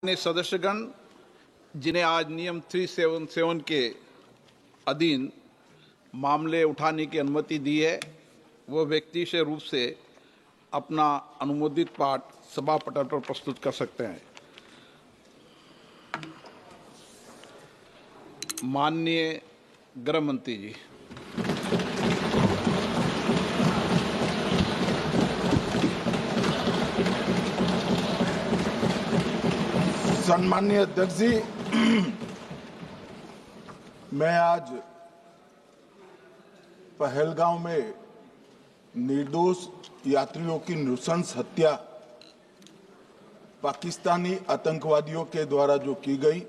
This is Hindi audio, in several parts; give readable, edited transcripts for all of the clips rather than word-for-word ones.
सदस्यगण, जिन्हें आज नियम 377 के अधीन मामले उठाने की अनुमति दी है, वह व्यक्तिगत रूप से अपना अनुमोदित पाठ सभा पटल पर प्रस्तुत कर सकते हैं। माननीय गृह मंत्री जी। सम्माननीय अध्यक्ष जी, मैं आज पहलगांव में निर्दोष यात्रियों की नृशंस हत्या पाकिस्तानी आतंकवादियों के द्वारा जो की गई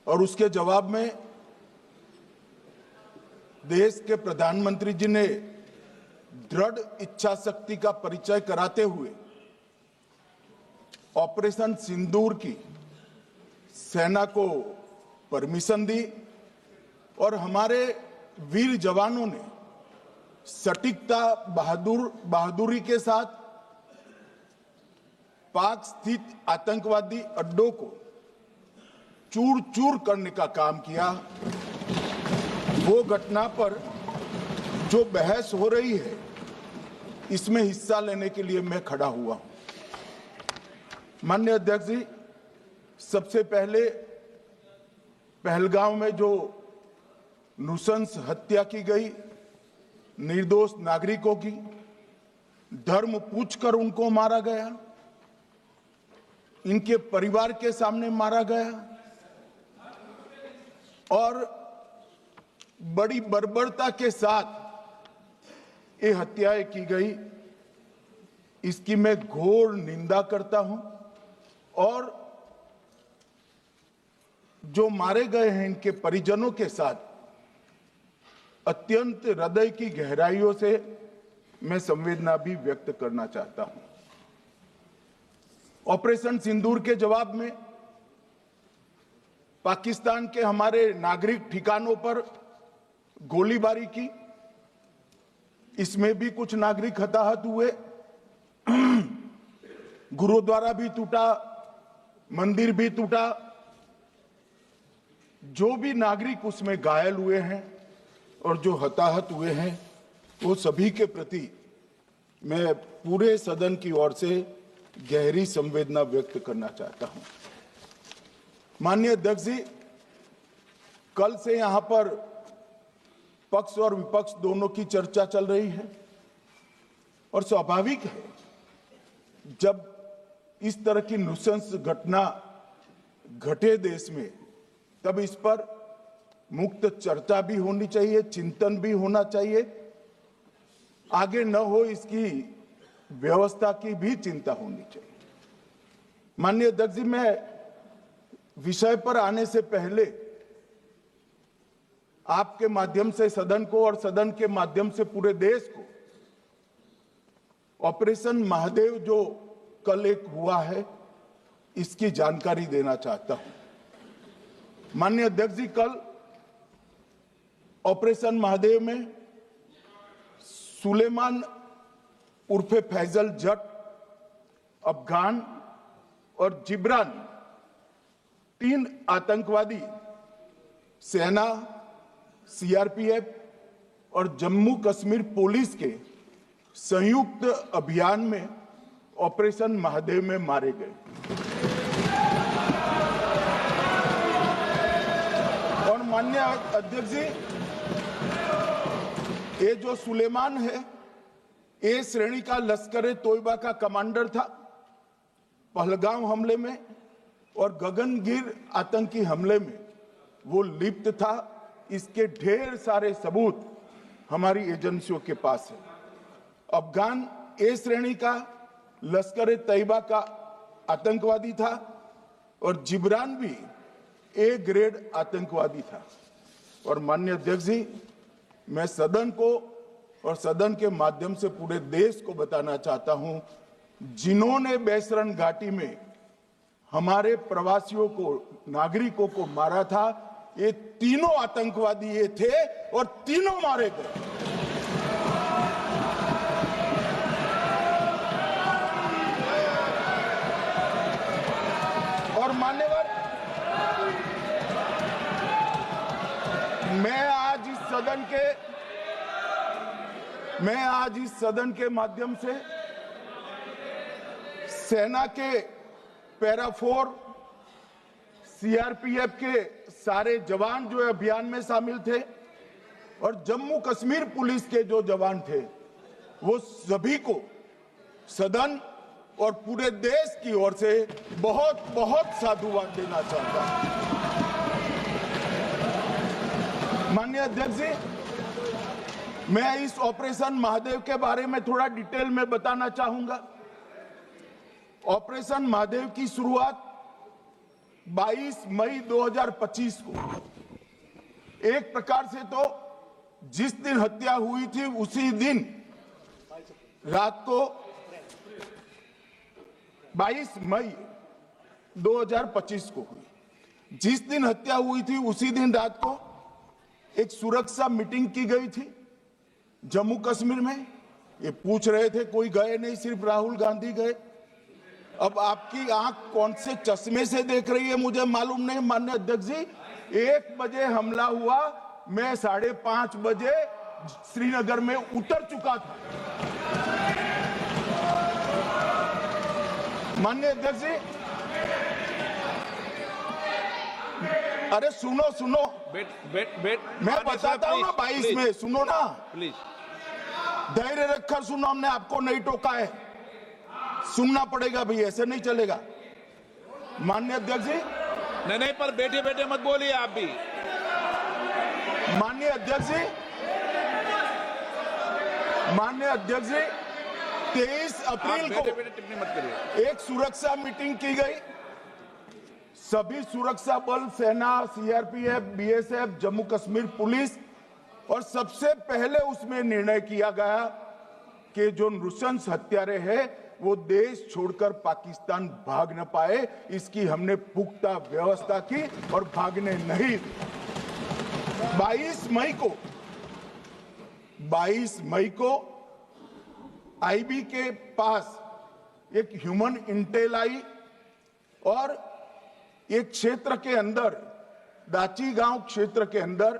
और उसके जवाब में देश के प्रधानमंत्री जी ने दृढ़ इच्छा शक्ति का परिचय कराते हुए ऑपरेशन सिंदूर की सेना को परमिशन दी और हमारे वीर जवानों ने सटीकता बहादुरी के साथ पाक स्थित आतंकवादी अड्डों को चूर चूर करने का काम किया। वो घटना पर जो बहस हो रही है, इसमें हिस्सा लेने के लिए मैं खड़ा हुआ हूं। माननीय अध्यक्ष जी, सबसे पहले पहलगांव में जो नृशंस हत्या की गई निर्दोष नागरिकों की, धर्म पूछकर उनको मारा गया, इनके परिवार के सामने मारा गया और बड़ी बर्बरता के साथ ये हत्याएं की गई, इसकी मैं घोर निंदा करता हूं और जो मारे गए हैं इनके परिजनों के साथ अत्यंत हृदय की गहराइयों से मैं संवेदना भी व्यक्त करना चाहता हूं। ऑपरेशन सिंदूर के जवाब में पाकिस्तान के हमारे नागरिक ठिकानों पर गोलीबारी की, इसमें भी कुछ नागरिक हताहत हुए, गुरुद्वारा भी टूटा, मंदिर भी टूटा। जो भी नागरिक उसमें घायल हुए हैं और जो हताहत हुए हैं, वो सभी के प्रति मैं पूरे सदन की ओर से गहरी संवेदना व्यक्त करना चाहता हूं। माननीय अध्यक्ष जी, कल से यहां पर पक्ष और विपक्ष दोनों की चर्चा चल रही है और स्वाभाविक है, जब इस तरह की नृशंस घटना घटे देश में, तब इस पर मुक्त चर्चा भी होनी चाहिए, चिंतन भी होना चाहिए, आगे न हो इसकी व्यवस्था की भी चिंता होनी चाहिए। माननीय अध्यक्ष जी, मैं विषय पर आने से पहले आपके माध्यम से सदन को और सदन के माध्यम से पूरे देश को ऑपरेशन महादेव जो कल एक हुआ है, इसकी जानकारी देना चाहता हूं। माननीय अध्यक्ष जी, कल ऑपरेशन महादेव में सुलेमान उर्फे फैजल जट, अफगान और जिब्रान, 3 आतंकवादी सेना, सीआरपीएफ और जम्मू कश्मीर पुलिस के संयुक्त अभियान में ऑपरेशन महादेव में मारे गए और माननीय अध्यक्ष जी, ये जो सुलेमान है, ए श्रेणी का लश्कर तोयबा का कमांडर था पहलगांव हमले में, और गगनगिर आतंकी हमले में वो लिप्त था। इसके ढेर सारे सबूत हमारी एजेंसियों के पास है। अफगान ए श्रेणी का लश्कर तैयबा का आतंकवादी था और जिब्रान भी ए ग्रेड आतंकवादी था। और माननीय अध्यक्ष जी, मैं सदन को और सदन के माध्यम से पूरे देश को बताना चाहता हूं, जिन्होंने बैसरन घाटी में हमारे प्रवासियों को, नागरिकों को मारा था, ये तीनों आतंकवादी ये थे और तीनों मारे गए। इस सदन के माध्यम से सेना के पैरा 4 सीआरपीएफ के सारे जवान जो अभियान में शामिल थे और जम्मू कश्मीर पुलिस के जो जवान थे वो सभी को सदन और पूरे देश की ओर से बहुत बहुत साधुवाद देना चाहता हूं। माननीय अध्यक्ष जी, मैं इस ऑपरेशन महादेव के बारे में थोड़ा डिटेल में बताना चाहूंगा। ऑपरेशन महादेव की शुरुआत 22 मई 2025 को एक प्रकार से तो जिस दिन हत्या हुई थी उसी दिन रात को 22 मई 2025 को हुई। जिस दिन हत्या हुई थी उसी दिन रात को एक सुरक्षा मीटिंग की गई थी जम्मू कश्मीर में। ये पूछ रहे थे, कोई गए नहीं, सिर्फ राहुल गांधी गए। अब आपकी आंख कौन से चश्मे से देख रही है मुझे मालूम नहीं। माननीय अध्यक्ष जी, 1 बजे हमला हुआ, मैं 5:30 बजे श्रीनगर में उतर चुका था। माननीय अध्यक्ष जी, अरे सुनो मैं बताता हूँ ना। 22 में सुनो ना प्लीज, धैर्य रखकर सुनो। हमने आपको नहीं टोका है, सुनना पड़ेगा भाई, ऐसे नहीं चलेगा। माननीय अध्यक्ष जी, नहीं पर बैठे बैठे मत बोलिए आप भी। माननीय अध्यक्ष जी, 23 अप्रैल को टिप्पणी मत करिए। एक सुरक्षा मीटिंग की गई। सभी सुरक्षा बल, सेना, CRPF, BSF, Jammu Kashmir police, और सबसे पहले उसमें निर्णय किया गया कि जो नृशंस हत्यारे हैं वो देश छोड़कर पाकिस्तान भाग न पाए, इसकी हमने पुख्ता व्यवस्था की और भागने नहीं। 22 मई को आईबी के पास एक ह्यूमन इंटेल आई और एक क्षेत्र के अंदर, दाची गांव क्षेत्र के अंदर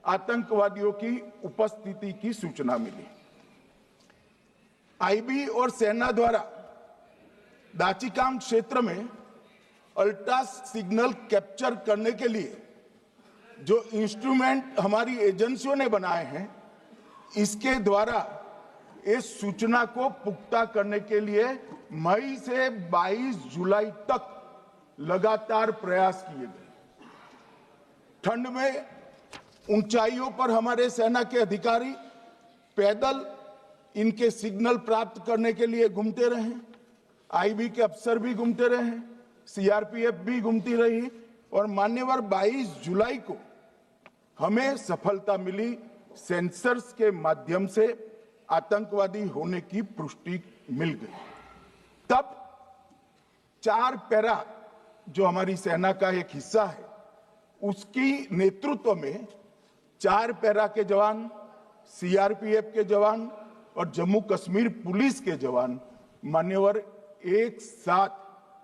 आतंकवादियों की उपस्थिति की सूचना मिली। आईबी और सेना द्वारा दाचीकाम क्षेत्र में अल्ट्रा सिग्नल कैप्चर करने के लिए जो इंस्ट्रूमेंट हमारी एजेंसियों ने बनाए हैं, इसके द्वारा इस सूचना को पुख्ता करने के लिए मई से 22 जुलाई तक लगातार प्रयास किए गए। ठंड में ऊंचाइयों पर हमारे सेना के अधिकारी पैदल इनके सिग्नल प्राप्त करने के लिए घूमते रहे, आईबी के अफसर भी घूमते रहे, सीआरपीएफ भी घूमती रही, और मान्यवर 22 जुलाई को हमें सफलता मिली। सेंसर्स के माध्यम से आतंकवादी होने की पुष्टि मिल गई। तब 4 पैरा जो हमारी सेना का एक हिस्सा है, उसकी नेतृत्व में 4 पैरा के जवान, सीआरपीएफ के जवान और जम्मू कश्मीर पुलिस के जवान मान्यवर एक साथ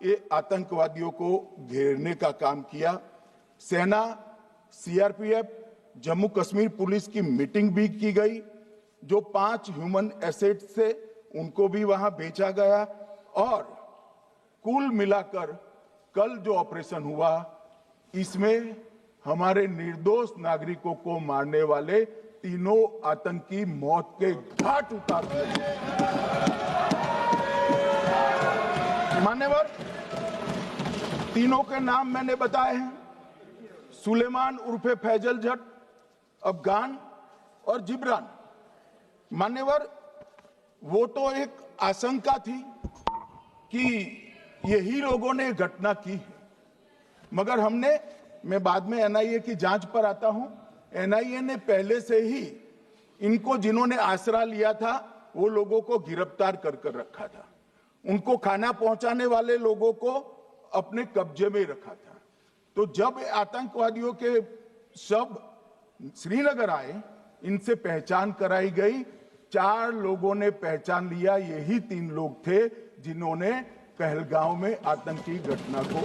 ये आतंकवादियों को घेरने का काम किया। सेना, सीआरपीएफ, जम्मू कश्मीर पुलिस की मीटिंग भी की गई। जो 5 ह्यूमन एसेट्स थे उनको भी वहां भेजा गया, और कुल मिलाकर कल जो ऑपरेशन हुआ, इसमें हमारे निर्दोष नागरिकों को मारने वाले तीनों आतंकी मौत के घाट उतार दिए। मान्यवर, तीनों के नाम मैंने बताए हैं, सुलेमान उर्फे फैजल जट, अफगान और जिब्रान। मान्यवर, वो तो एक आशंका थी कि यही लोगों ने घटना की है, मगर मैं बाद में एनआईए की जांच पर आता हूं। एनआईए ने पहले से ही इनको, जिन्होंने आसरा लिया था, वो लोगों को गिरफ्तार कर रखा था। उनको खाना पहुंचाने वाले लोगों को अपने कब्जे में रखा था। तो जब आतंकवादियों के शव श्रीनगर आए, इनसे पहचान कराई गई। 4 लोगों ने पहचान लिया, यही 3 लोग थे जिन्होंने पहलगांव में आतंकी घटना को,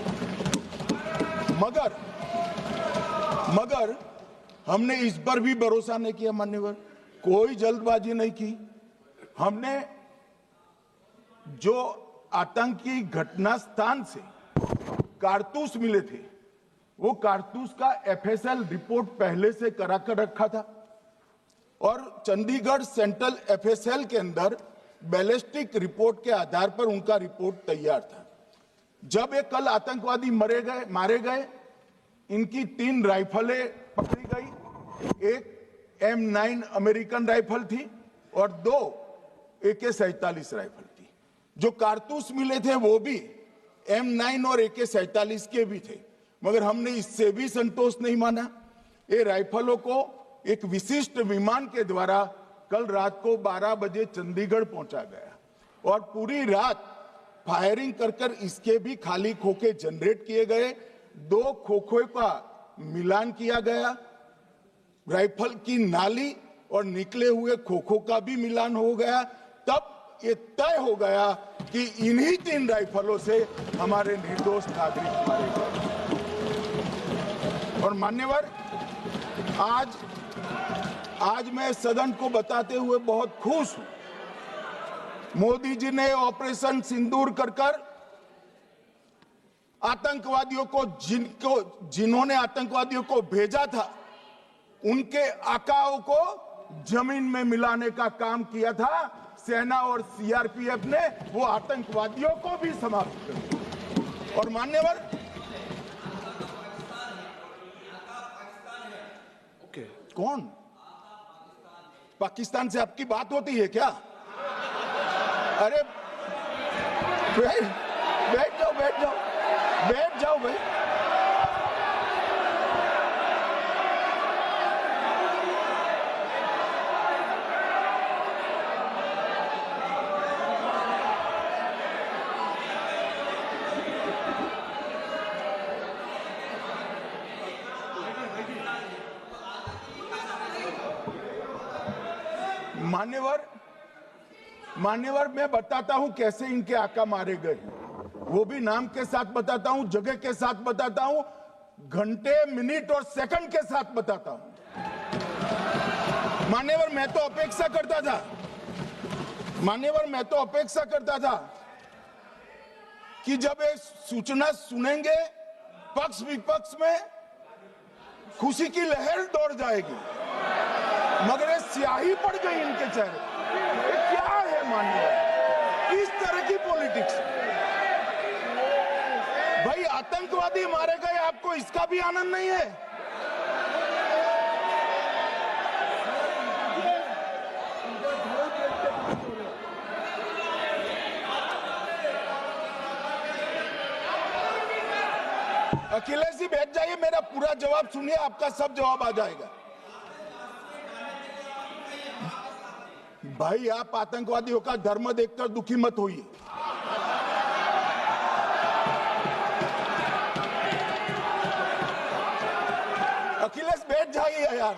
मगर हमने इस पर भी भरोसा नहीं किया मान्यवर, कोई जल्दबाजी नहीं की। हमने जो आतंकी घटना स्थान से कारतूस मिले थे, वो कारतूस का एफएसएल रिपोर्ट पहले से करा कर रखा था और चंडीगढ़ सेंट्रल एफएसएल के अंदर बैलिस्टिक रिपोर्ट के आधार पर उनका रिपोर्ट तैयार था। जब ये कल आतंकवादी मारे गए, इनकी 3 राइफलें पकड़ी गई। एक M9 अमेरिकन राइफल थी और 2 AK-47 राइफल थी। जो कारतूस मिले थे वो भी M9 और AK-47 के भी थे, मगर हमने इससे भी संतोष नहीं माना। ये राइफलों को एक विशिष्ट विमान के द्वारा कल रात को 12 बजे चंडीगढ़ पहुंचा गया और पूरी रात फायरिंग कर इसके भी खाली खोखे जनरेट किए गए। 2 खोखों का मिलान किया गया, राइफल की नाली और निकले हुए खोखों का भी मिलान हो गया। तब ये तय हो गया कि इन्हीं 3 राइफलों से हमारे निर्दोष नागरिक मारे गए। और मान्यवर, आज मैं सदन को बताते हुए बहुत खुश हूं। मोदी जी ने ऑपरेशन सिंदूर कर आतंकवादियों को जिन्होंने आतंकवादियों को भेजा था, उनके आकाओं को जमीन में मिलाने का काम किया था। सेना और सीआरपीएफ ने वो आतंकवादियों को भी समाप्त कर दिया। और मान्यवर, कौन पाकिस्तान से आपकी बात होती है क्या? अरे बैठ जाओ भाई। मान्यवर, मैं बताता हूं कैसे इनके आका मारे गए, वो भी नाम के साथ बताता हूं, जगह के साथ बताता हूं, घंटे, मिनट और सेकंड के साथ बताता हूं। मान्यवर, मैं तो अपेक्षा करता था कि जब ये सूचना सुनेंगे, पक्ष विपक्ष में खुशी की लहर दौड़ जाएगी, मगर ये स्याही पड़ गई इनके चेहरे। ये क्या है मान्यवर, इस तरह की पॉलिटिक्स? भाई, आतंकवादी मारे गए, आपको इसका भी आनंद नहीं है? अखिलेश जी बैठ जाइए, मेरा पूरा जवाब सुनिए, आपका सब जवाब आ जाएगा। भाई, आप आतंकवादियों का धर्म देखकर दुखी मत होइए। अखिलेश बैठ जाइए यार।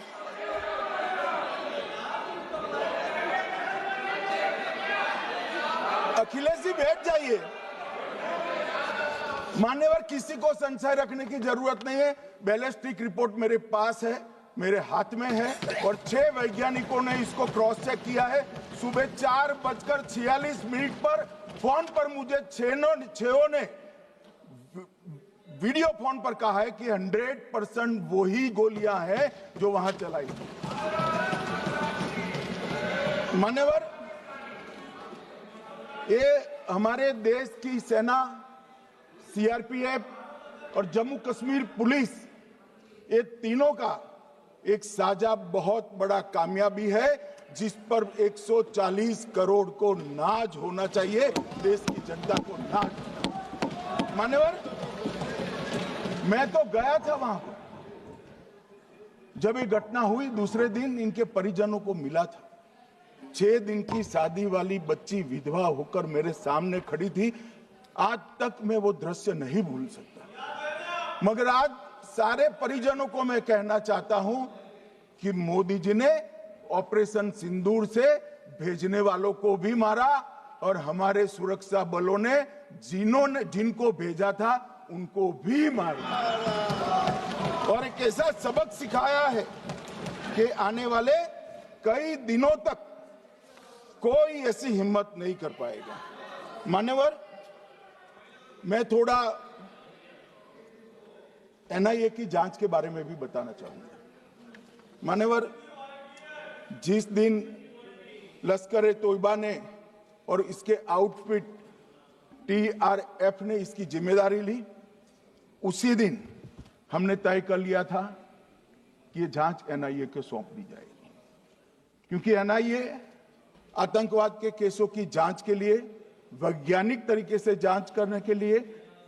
अखिलेश जी बैठ जाइए। मान्यवर, किसी को संशय रखने की जरूरत नहीं है। बैलिस्टिक रिपोर्ट मेरे पास है, मेरे हाथ में है और 6 वैज्ञानिकों ने इसको क्रॉस चेक किया है। सुबह 4:46 पर फोन पर मुझे 6 ने वीडियो फोन पर कहा है कि 100% वही गोलियां हैं जो वहां चलाई। मान्यवर, ये हमारे देश की सेना, सीआरपीएफ और जम्मू कश्मीर पुलिस, ये तीनों का एक साझा बहुत बड़ा कामयाबी है, जिस पर 140 करोड़ को नाज होना चाहिए, देश की जनता को नाज। मान्यवर, मैं तो गया था वहां पर जब ये घटना हुई। दूसरे दिन इनके परिजनों को मिला था। 6 दिन की शादी वाली बच्ची विधवा होकर मेरे सामने खड़ी थी। आज तक मैं वो दृश्य नहीं भूल सकता। मगर आज सारे परिजनों को मैं कहना चाहता हूं कि मोदी जी ने ऑपरेशन सिंदूर से भेजने वालों को भी मारा और हमारे सुरक्षा बलों ने जिनको भेजा था उनको भी मारा और एक ऐसा सबक सिखाया है कि आने वाले कई दिनों तक कोई ऐसी हिम्मत नहीं कर पाएगा। मान्यवर, मैं थोड़ा एनआईए की जांच के बारे में भी बताना चाहूंगा। मान्यवर, जिस दिन लश्कर ए तोयबा ने और इसके आउटफिट टीआरएफ ने इसकी जिम्मेदारी ली, उसी दिन हमने तय कर लिया था कि ये जांच एनआईए को सौंप दी जाएगी, क्योंकि एनआईए आतंकवाद के केसों की जांच के लिए, वैज्ञानिक तरीके से जांच करने के लिए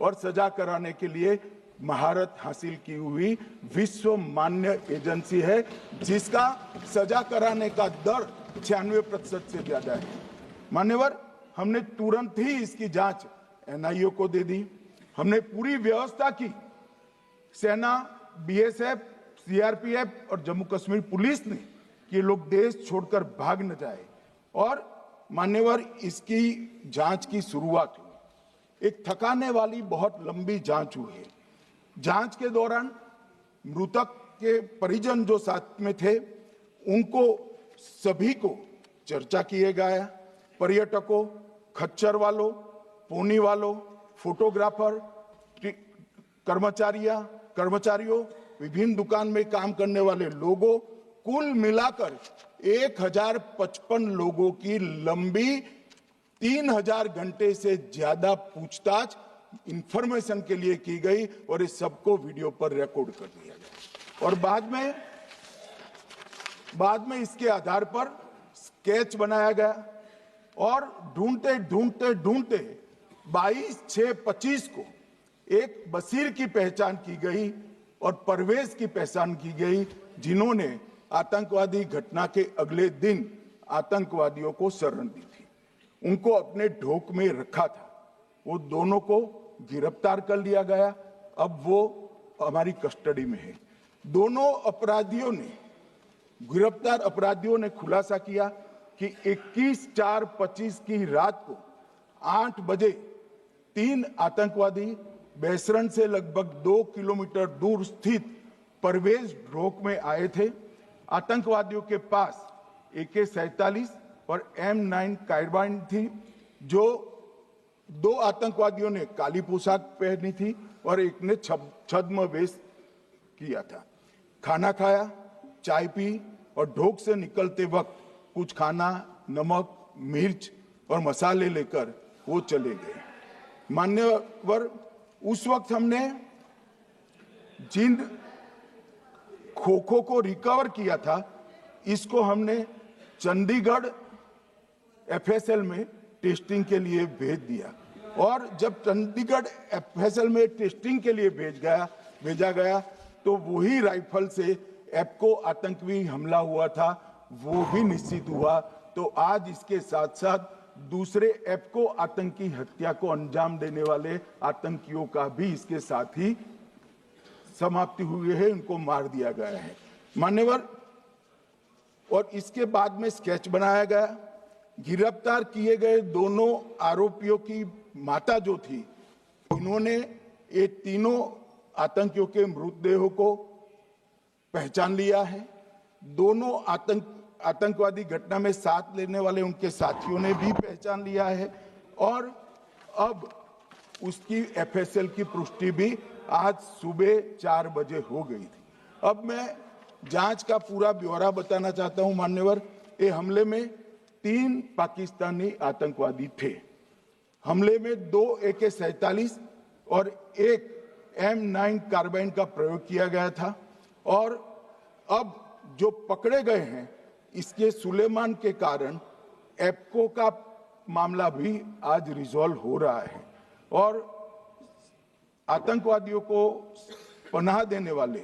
और सजा कराने के लिए महारत हासिल की हुई विश्व मान्य एजेंसी है, जिसका सजा कराने का दर 96% से ज्यादा है। मान्यवर, हमने तुरंत ही इसकी जांच एनआईए को दे दी। हमने पूरी व्यवस्था की। सेना, बीएसएफ, सीआरपीएफ और जम्मू कश्मीर पुलिस ने कि ये लोग देश छोड़कर भाग न जाए। और मान्यवर, इसकी जांच की शुरुआत हुई। एक थकाने वाली बहुत लंबी जांच हुई है। जांच के दौरान मृतक के परिजन जो साथ में थे, उनको सभी को चर्चा किए गया। पर्यटकों, खच्चर वालों, पोनी वालों, फोटोग्राफर, कर्मचारियों, विभिन्न दुकान में काम करने वाले लोगों, कुल मिलाकर 1055 लोगों की लंबी 3000 घंटे से ज्यादा पूछताछ इंफॉर्मेशन के लिए की गई और इस सबको वीडियो पर रिकॉर्ड कर दिया गया। और बाद में इसके आधार पर स्केच बनाया गया और ढूंढते 22/6/25 को एक बशीर की पहचान की गई और परवेज की पहचान की गई, जिन्होंने आतंकवादी घटना के अगले दिन आतंकवादियों को शरण दी थी। उनको अपने ढोक में रखा था। वो दोनों को गिरफ्तार कर लिया गया। अब वो हमारी कस्टडी में है। दोनों गिरफ्तार अपराधियों ने खुलासा किया कि 21/4/25 की रात को 8 बजे 3 आतंकवादी बेसरन से लगभग 2 किलोमीटर दूर स्थित परवेज ढोक में आए थे। आतंकवादियों के पास AK-47 और M9 कार्बाइन थी। जो 2 आतंकवादियों ने काली पोशाक पहनी थी और एक ने छद्म वेश किया था। खाना खाया, चाय पी और ढोक से निकलते वक्त कुछ खाना, नमक, मिर्च और मसाले लेकर वो चले गए। मान्यवर, उस वक्त हमने जिन खोखों को रिकवर किया था, इसको हमने चंडीगढ़ FSL में टेस्टिंग के लिए भेज दिया। और जब चंडीगढ़ FSL में टेस्टिंग के लिए भेजा गया तो वही राइफल से एप्को आतंकी हमला हुआ था, वो भी निश्चित हुआ। तो आज इसके साथ साथ दूसरे एप्को आतंकी हत्या को अंजाम देने वाले आतंकियों का भी इसके साथ ही समाप्ति हुई है, उनको मार दिया गया है। मान्यवर, और इसके बाद में स्केच बनाया गया। गिरफ्तार किए गए दोनों आरोपियों की माता जो थी, इन्होंने ये तीनों आतंकियों के मृतदेहों को पहचान लिया है। दोनों आतंकवादी घटना में साथ लेने वाले उनके साथियों ने भी पहचान लिया है। और अब उसकी FSL की पुष्टि भी आज सुबह 4 बजे हो गई थी। अब मैं जांच का पूरा ब्यौरा बताना चाहता हूं। मान्यवर, ये हमले में 3 पाकिस्तानी आतंकवादी थे। हमले में 2 AK-47 और 1 M9 कार्बाइन का प्रयोग किया गया था। और अब जो पकड़े गए हैं, इसके सुलेमान के कारण एप्को का मामला भी आज रिजॉल्व हो रहा है और आतंकवादियों को पनाह देने वाले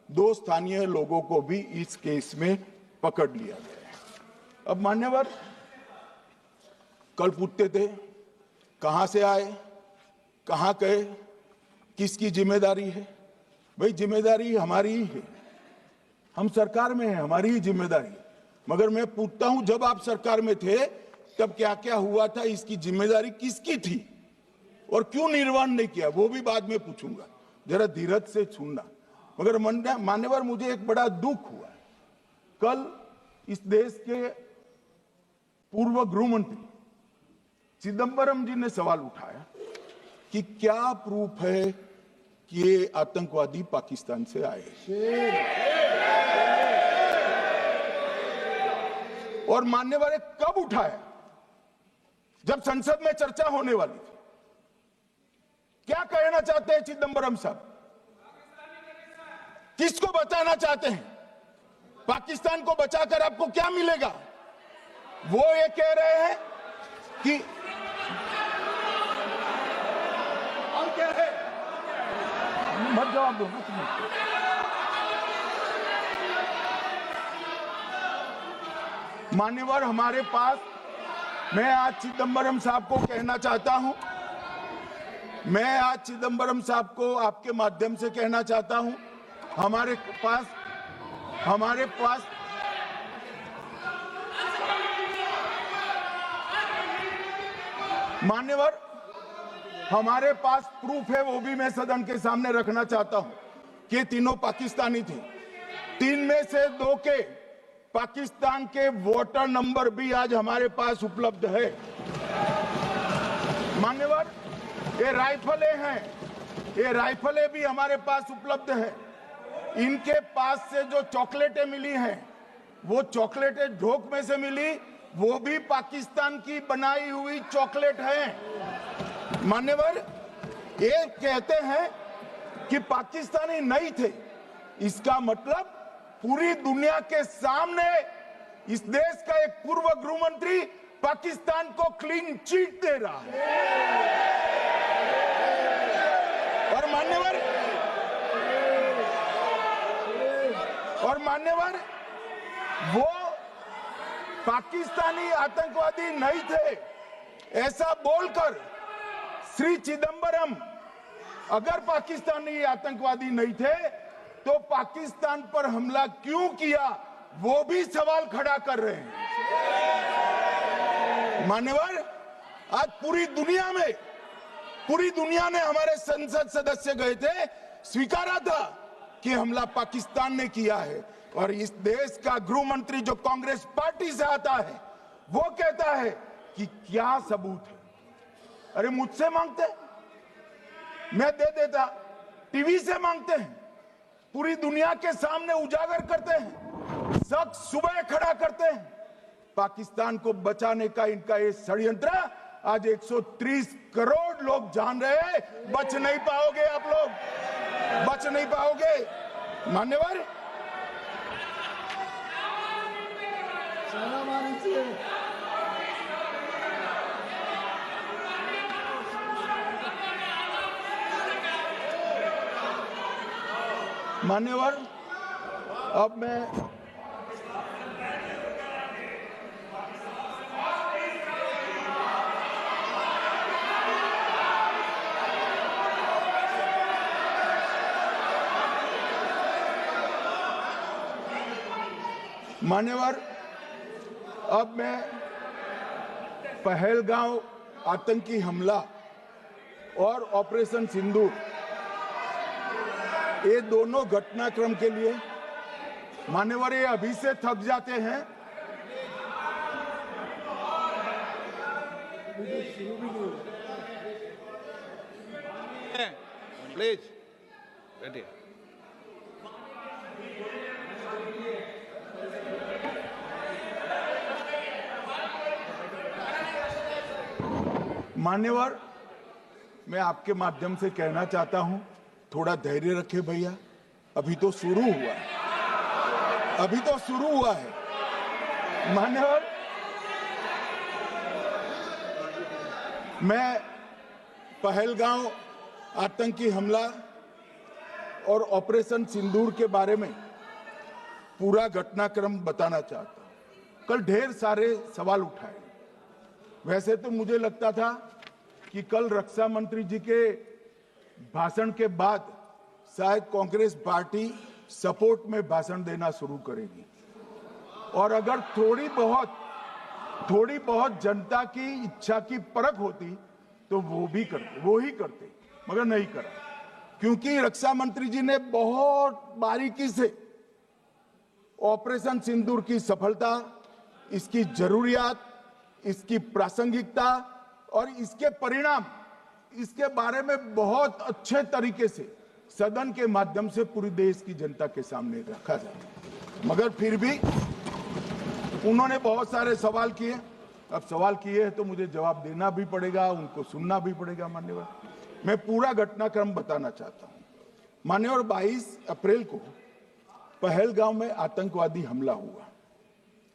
2 स्थानीय लोगों को भी इस केस में पकड़ लिया गया है। अब मान्यवर, कल पूछते थे कहां से आए, कहां गए, किसकी जिम्मेदारी है। भाई, जिम्मेदारी हमारी ही है। हम सरकार में हैं, हमारी ही जिम्मेदारी। मगर मैं पूछता हूं, जब आप सरकार में थे तब क्या क्या हुआ था, इसकी जिम्मेदारी किसकी थी और क्यों निर्वहन नहीं किया, वो भी बाद में पूछूंगा। जरा धीरज से सुनना। मगर मान्यवर, मुझे एक बड़ा दुख हुआ कल इस देश के पूर्व गृह मंत्री चिदंबरम जी ने सवाल उठाया कि क्या प्रूफ है कि ये आतंकवादी पाकिस्तान से आए, और मान्यवर कब उठाया? जब संसद में चर्चा होने वाली थी। क्या कहना चाहते हैं चिदंबरम साहब? किसको बचाना चाहते हैं? पाकिस्तान को बचाकर आपको क्या मिलेगा? वो ये कह रहे हैं कि और क्या है, मत जवाब दो ना। मान्यवर हमारे पास, मैं आज चिदंबरम साहब को कहना चाहता हूं, मैं आज चिदंबरम साहब को आपके माध्यम से कहना चाहता हूं, हमारे पास मान्यवर हमारे पास प्रूफ है, वो भी मैं सदन के सामने रखना चाहता हूं कि तीनों पाकिस्तानी थे। 3 में से 2 के पाकिस्तान के वोटर नंबर भी आज हमारे पास उपलब्ध है। मान्यवर, ये राइफलें हैं, ये राइफलें भी हमारे पास उपलब्ध है। इनके पास से जो चॉकलेटें मिली हैं, वो चॉकलेटें ढोक में से मिली, वो भी पाकिस्तान की बनाई हुई चॉकलेट है। मान्यवर, ये कहते हैं कि पाकिस्तानी नहीं थे, इसका मतलब पूरी दुनिया के सामने इस देश का एक पूर्व गृह मंत्री पाकिस्तान को क्लीन चिट दे रहा है। और मान्यवर वो पाकिस्तानी आतंकवादी नहीं थे, ऐसा बोलकर श्री चिदंबरम अगर पाकिस्तानी आतंकवादी नहीं थे तो पाकिस्तान पर हमला क्यों किया, वो भी सवाल खड़ा कर रहे हैं। मान्यवर, आज पूरी दुनिया ने हमारे संसद सदस्य गए थे, स्वीकारा था कि हमला पाकिस्तान ने किया है, और इस देश का गृह मंत्री जो कांग्रेस पार्टी से आता है वो कहता है कि क्या सबूत है। अरे मुझसे मांगते, मैं दे देता, टीवी से मांगते हैं, पूरी दुनिया के सामने उजागर करते हैं, शख्स सुबह खड़ा करते हैं। पाकिस्तान को बचाने का इनका ये षड्यंत्र आज 130 करोड़ लोग जान रहे हैं। बच नहीं पाओगे आप लोग, बच नहीं पाओगे। मान्यवर, मान्यवर, अब मैं पहलगांव आतंकी हमला और ऑपरेशन सिंदूर, ये दोनों घटनाक्रम के लिए मान्यवर ये अभी से थक जाते हैं। प्लीज बैठिए। मान्यवर, मैं आपके माध्यम से कहना चाहता हूं, थोड़ा धैर्य रखे भैया, अभी तो शुरू हुआ है, अभी तो शुरू हुआ है। मान्यवर, मैं पहलगांव आतंकी हमला और ऑपरेशन सिंदूर के बारे में पूरा घटनाक्रम बताना चाहता हूं। कल ढेर सारे सवाल उठाए, वैसे तो मुझे लगता था कि कल रक्षा मंत्री जी के भाषण के बाद शायद कांग्रेस पार्टी सपोर्ट में भाषण देना शुरू करेगी, और अगर थोड़ी बहुत जनता की इच्छा की परख होती तो वो ही करते, मगर नहीं करा, क्योंकि रक्षा मंत्री जी ने बहुत बारीकी से ऑपरेशन सिंदूर की सफलता, इसकी जरूरियात, इसकी प्रासंगिकता और इसके परिणाम, इसके बारे में बहुत अच्छे तरीके से सदन के माध्यम से पूरी देश की जनता के सामने रखा जाए। मगर फिर भी उन्होंने बहुत सारे सवाल किए। अब सवाल किए हैं तो मुझे जवाब देना भी पड़ेगा, उनको सुनना भी पड़ेगा। मान्यवर, मैं पूरा घटनाक्रम बताना चाहता हूं। मान्यवर, 22 अप्रैल को पहलगांव में आतंकवादी हमला हुआ।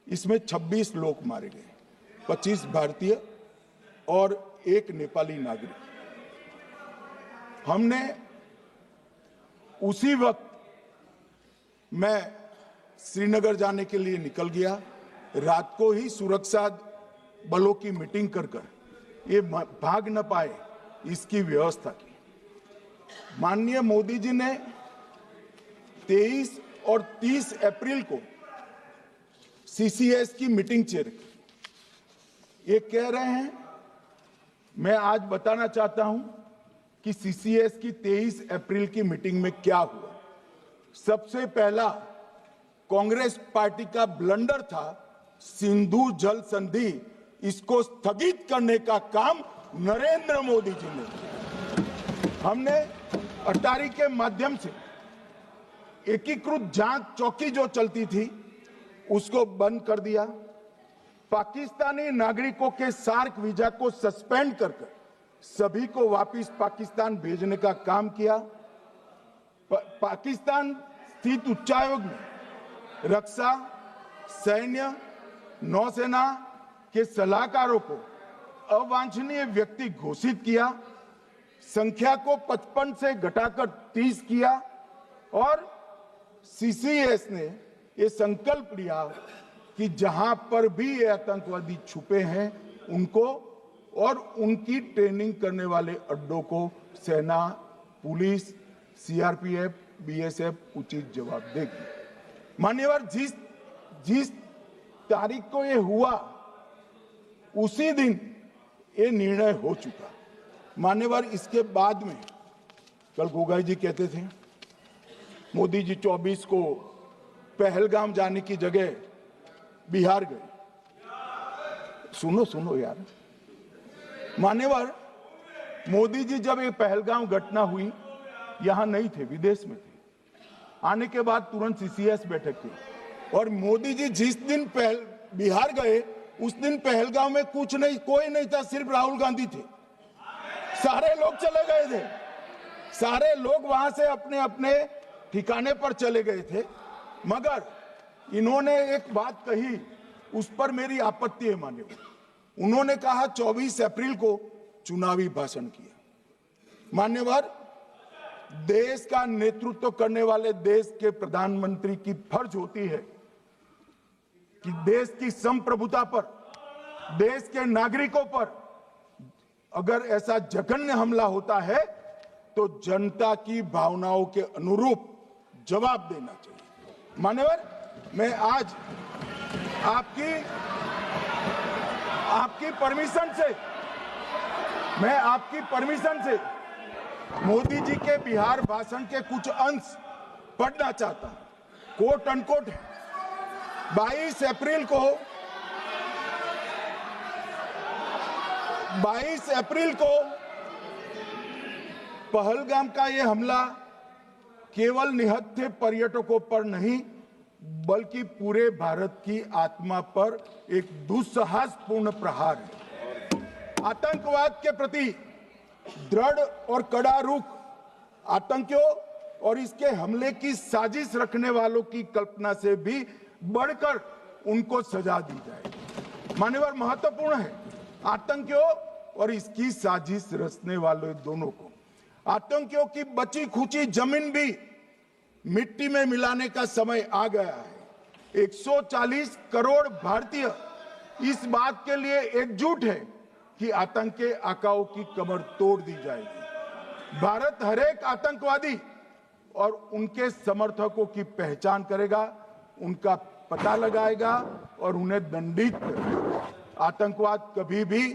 इसमें 26 लोग मारे गए, 25 भारतीय और 1 नेपाली नागरिक। हमने उसी वक्त मैं श्रीनगर जाने के लिए निकल गया। रात को ही सुरक्षा बलों की मीटिंग कर ये भाग न पाए इसकी व्यवस्था की। माननीय मोदी जी ने 23 और 30 अप्रैल को सीसीएस की मीटिंग चेयर की। ये कह रहे हैं, मैं आज बताना चाहता हूं कि सीसीएस की 23 अप्रैल की मीटिंग में क्या हुआ। सबसे पहला कांग्रेस पार्टी का ब्लंडर था सिंधु जल संधि, इसको स्थगित करने का काम नरेंद्र मोदी जी ने किया। हमने अटारी के माध्यम से एकीकृत जांच चौकी जो चलती थी उसको बंद कर दिया। पाकिस्तानी नागरिकों के सार्क वीजा को सस्पेंड कर सभी को वापस पाकिस्तान भेजने का काम किया। पाकिस्तान स्थित उच्चायोग ने रक्षा, सैन्य, नौसेना के सलाहकारों को अवांछनीय व्यक्ति घोषित किया, संख्या को 55 से घटाकर 30 किया और सीसीएस ने ये संकल्प लिया कि जहां पर भी ये आतंकवादी छुपे हैं उनको और उनकी ट्रेनिंग करने वाले अड्डों को सेना, पुलिस, सीआरपीएफ, बीएसएफ उचित जवाब देगी। मान्यवर, जिस तारीख को ये हुआ उसी दिन ये निर्णय हो चुका। मान्यवर, इसके बाद में कल गोगाई जी कहते थे मोदी जी 24 को पहलगाम जाने की जगह बिहार गए। सुनो यार। मान्यवर, मोदी जी जब ये पहलगाम घटना हुई यहां नहीं थे, विदेश में थे। आने के बाद तुरंत सीसीएस बैठक की और मोदी जी जिस दिन बिहार गए उस दिन पहलगाम में कुछ नहीं, कोई नहीं था, सिर्फ राहुल गांधी थे। सारे लोग चले गए थे, सारे लोग वहां से अपने अपने ठिकाने पर चले गए थे। मगर इन्होंने एक बात कही, उस पर मेरी आपत्ति है। मान्यवर, उन्होंने कहा 24 अप्रैल को चुनावी भाषण किया। मान्यवर, देश का नेतृत्व करने वाले देश के प्रधानमंत्री की फर्ज होती है कि देश की संप्रभुता पर, देश के नागरिकों पर अगर ऐसा जघन्य हमला होता है तो जनता की भावनाओं के अनुरूप जवाब देना चाहिए। मान्यवर, मैं आज आपकी परमिशन से मोदी जी के बिहार भाषण के कुछ अंश पढ़ना चाहता हूं। कोट अनकोट है। 22 अप्रैल को पहलगाम का यह हमला केवल निहत्थे पर्यटकों पर नहीं बल्कि पूरे भारत की आत्मा पर एक दुस्साहसपूर्ण प्रहार है। आतंकवाद के प्रति दृढ़ और कड़ा रुख, आतंकियों और इसके हमले की साजिश रखने वालों की कल्पना से भी बढ़कर उनको सजा दी जाए। मान्यवर, महत्वपूर्ण है आतंकियों और इसकी साजिश रचने वाले दोनों को। आतंकियों की बची खुची जमीन भी मिट्टी में मिलाने का समय आ गया है। 140 करोड़ भारतीय इस बात के लिए एकजुट है कि आतंक के आकाओं की कमर तोड़ दी जाएगी। भारत हरेक आतंकवादी और उनके समर्थकों की पहचान करेगा, उनका पता लगाएगा और उन्हें दंडित करेगा। आतंकवाद कभी भी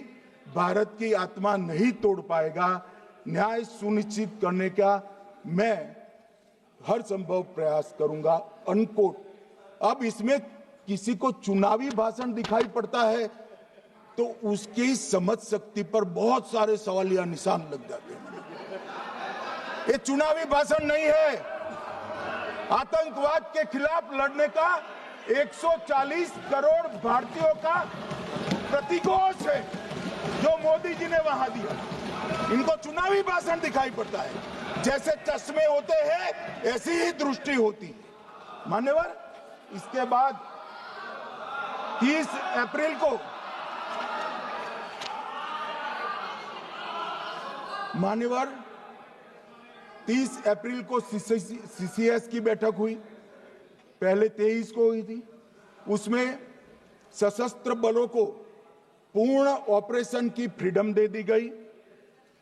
भारत की आत्मा नहीं तोड़ पाएगा। न्याय सुनिश्चित करने का मैं हर संभव प्रयास करूंगा। अनकोट अब इसमें किसी को चुनावी भाषण दिखाई पड़ता है तो उसकी समझ शक्ति पर बहुत सारे सवालिया निशान लग जाते हैं। ये चुनावी भाषण नहीं है। आतंकवाद के खिलाफ लड़ने का 140 करोड़ भारतीयों का प्रतिघोष है जो मोदी जी ने वहां दिया। इनको चुनावी भाषण दिखाई पड़ता है। जैसे चश्मे होते हैं ऐसी ही दृष्टि होती है। मान्यवर, इसके बाद 30 अप्रैल को मान्यवर 30 अप्रैल को सीसीएस की बैठक हुई। पहले 23 को हुई थी। उसमें सशस्त्र बलों को पूर्ण ऑपरेशन की फ्रीडम दे दी गई।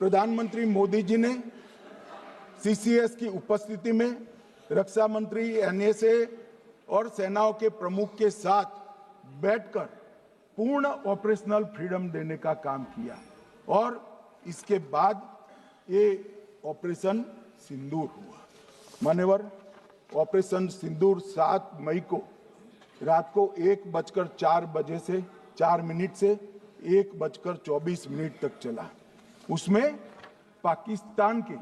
प्रधानमंत्री मोदी जी ने सीसीएस की उपस्थिति में रक्षा मंत्री, एनएसए और सेनाओं के प्रमुख के साथ बैठकर पूर्ण ऑपरेशनल फ्रीडम देने का काम किया और इसके बाद ये ऑपरेशन सिंदूर हुआ। मान्यवर, ऑपरेशन सिंदूर 7 मई को रात को 1:04 से 4 मिनट से 1:24 तक चला। उसमें पाकिस्तान के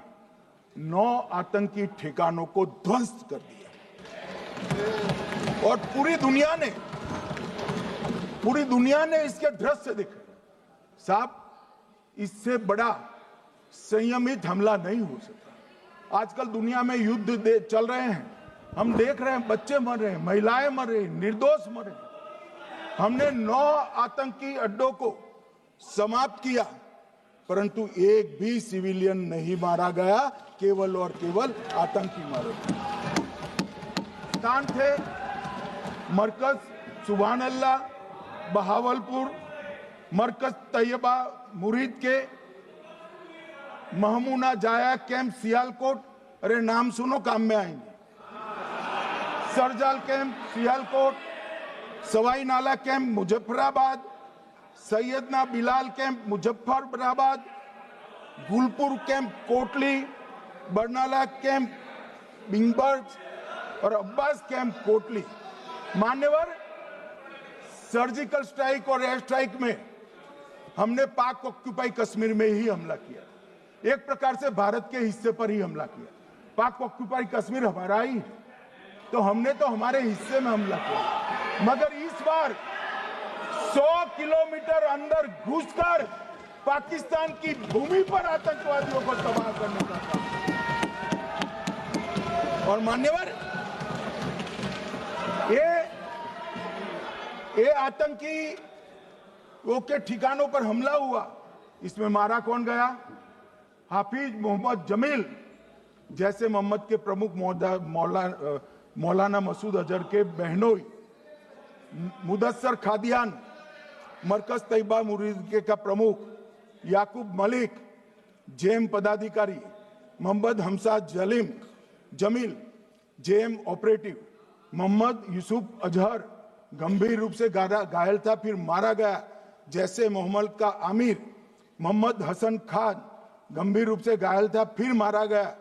9 आतंकी ठिकानों को ध्वस्त कर दिया और पूरी दुनिया ने इसके दृश्य देखे। साहब, इससे बड़ा संयमित हमला नहीं हो सकता। आजकल दुनिया में युद्ध चल रहे हैं, हम देख रहे हैं, बच्चे मर रहे हैं, महिलाएं मर रही, निर्दोष मर रहे। हमने 9 आतंकी अड्डों को समाप्त किया, परंतु एक भी सिविलियन नहीं मारा गया, केवल और केवल आतंकी मारे गए। स्थान थे मरकज सुभान अल्लाह बहावलपुर, मरकज तैयबा मुरीद के, महमूना जाया कैंप सियालकोट, अरे नाम सुनो काम में आएंगे, सरजाल camp Sialkot, Sawai Nala camp Muzaffarabad, Syedna Bilal camp Muzaffarabad, Gulpur camp Kotli, Barnala camp बिंगबर्ग और अब्बास कैंप कोटली। मान्यवर, सर्जिकल स्ट्राइक और एयर स्ट्राइक में हमने पाक ऑक्यूपाई कश्मीर में ही हमला किया। एक प्रकार से भारत के हिस्से पर ही हमला किया। पाक ऑक्यूपाई कश्मीर हमारा ही है, तो हमने तो हमारे हिस्से में हमला किया। मगर इस बार 100 किलोमीटर अंदर घुसकर पाकिस्तान की भूमि पर आतंकवादियों को तबाह करने का काम। और मान्यवर, ये आतंकी के ठिकानों पर हमला हुआ। इसमें मारा कौन गया? हाफिज मोहम्मद जमील जैसे मोहम्मद के प्रमुख मौलाना मसूद अजहर के बहनोई, मुदस्सर खादियान मरकज तैयबा मुरीद का प्रमुख, याकूब मलिक जेएम पदाधिकारी, मोहम्मद हमसा जमील जेएम ऑपरेटिव, मोहम्मद यूसुफ अजहर गंभीर रूप से घायल था, फिर मारा गया। जैसे मोहम्मद का आमिर मोहम्मद हसन खान गंभीर रूप से घायल था, फिर मारा गया।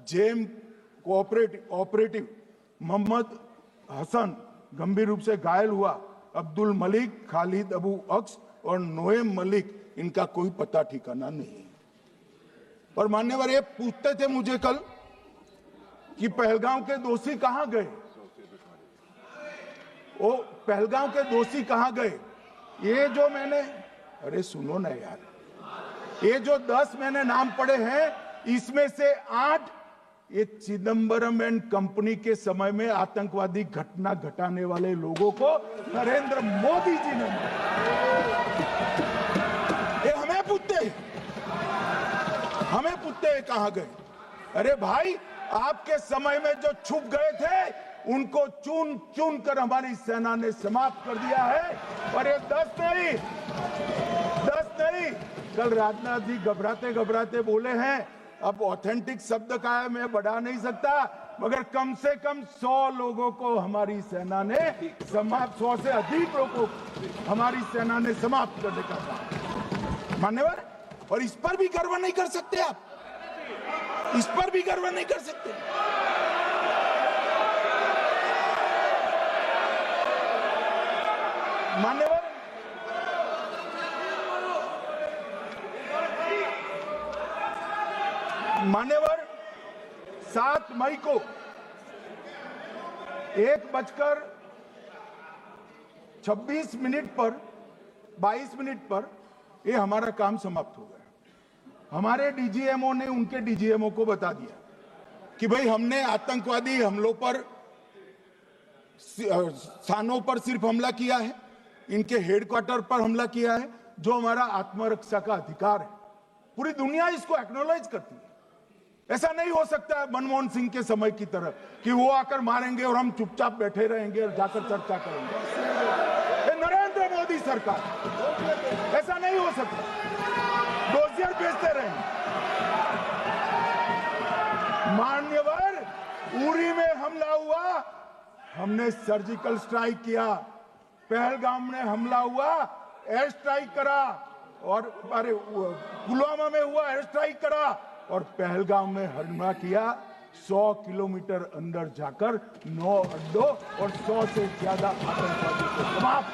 जेएम ऑपरेटिव मोहम्मद हसन गंभीर रूप से घायल हुआ। अब्दुल मलिक, खालिद अबू अक्स और नोएम मलिक, इनका कोई पता ठिकाना नहीं। और मान्यवर, ये पूछते थे मुझे कल कि पहलगांव के दोषी कहां गए? वो पहलगांव के दोषी कहां गए? ये जो मैंने, अरे सुनो ना यार, ये जो 10 मैंने नाम पढ़े हैं, इसमें से 8 ये चिदम्बरम एंड कंपनी के समय में आतंकवादी घटना घटाने वाले लोगों को नरेंद्र मोदी जी ने मारा। ये हमें पूछते कहां गए? अरे भाई, आपके समय में जो छुप गए थे उनको चुन चुन कर हमारी सेना ने समाप्त कर दिया है। और ये 10 नहीं, कल राजनाथ जी घबराते बोले हैं। अब ऑथेंटिक शब्द का है, मैं बढ़ा नहीं सकता, मगर कम से कम 100 लोगों को हमारी सेना ने समाप्त, 100 से अधिक लोगों को हमारी सेना ने समाप्त करने का काम। मान्यवर, और इस पर भी गर्व नहीं कर सकते आप? इस पर भी गर्व नहीं कर सकते? मान्यवर मान्यवर 7 मई को 1:26 पर 22 मिनट पर ये हमारा काम समाप्त हो गया। हमारे डीजीएमओ ने उनके डीजीएमओ को बता दिया कि भाई हमने आतंकवादी हमलों पर स्थानों पर सिर्फ हमला किया है, इनके हेडक्वार्टर पर हमला किया है, जो हमारा आत्मरक्षा का अधिकार है। पूरी दुनिया इसको एक्नॉलेज करती है। ऐसा नहीं हो सकता है मनमोहन सिंह के समय की तरह कि वो आकर मारेंगे और हम चुपचाप बैठे रहेंगे और जाकर चर्चा करेंगे। ये नरेंद्र मोदी सरकार, ऐसा नहीं हो सकता। डोजियर भेजते रहेंगे। मान्यवर, उरी में हमला हुआ, हमने सर्जिकल स्ट्राइक किया। पहलगाम में हमला हुआ, एयर स्ट्राइक करा, और अरे पुलवामा में हुआ, एयर स्ट्राइक करा, और पहलगाम में हमला किया। 100 किलोमीटर अंदर जाकर 9 अड्डों और 100 से ज्यादा आतंकवादी को समाप्त।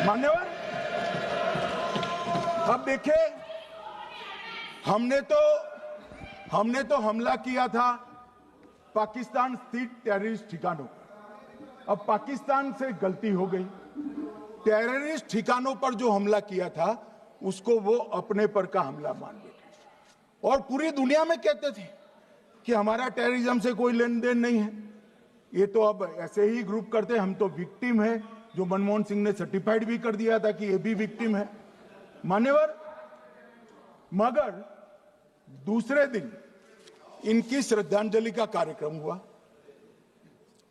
मान्यवर, अब देखिए, हमने तो हमला किया था पाकिस्तान स्थित टेररिस्ट ठिकानों पर। अब पाकिस्तान से गलती हो गई। टेररिस्ट ठिकानों पर जो हमला किया था उसको वो अपने पर का हमला मान बैठे और पूरी दुनिया में कहते थे कि हमारा टेररिज्म से कोई लेन देन नहीं है। ये तो अब ऐसे ही ग्रुप करते, हम तो विक्टिम है, जो मनमोहन सिंह ने सर्टिफाइड भी कर दिया था कि ये भी विक्टिम है। मान्यवर, मगर दूसरे दिन इनकी श्रद्धांजलि का कार्यक्रम हुआ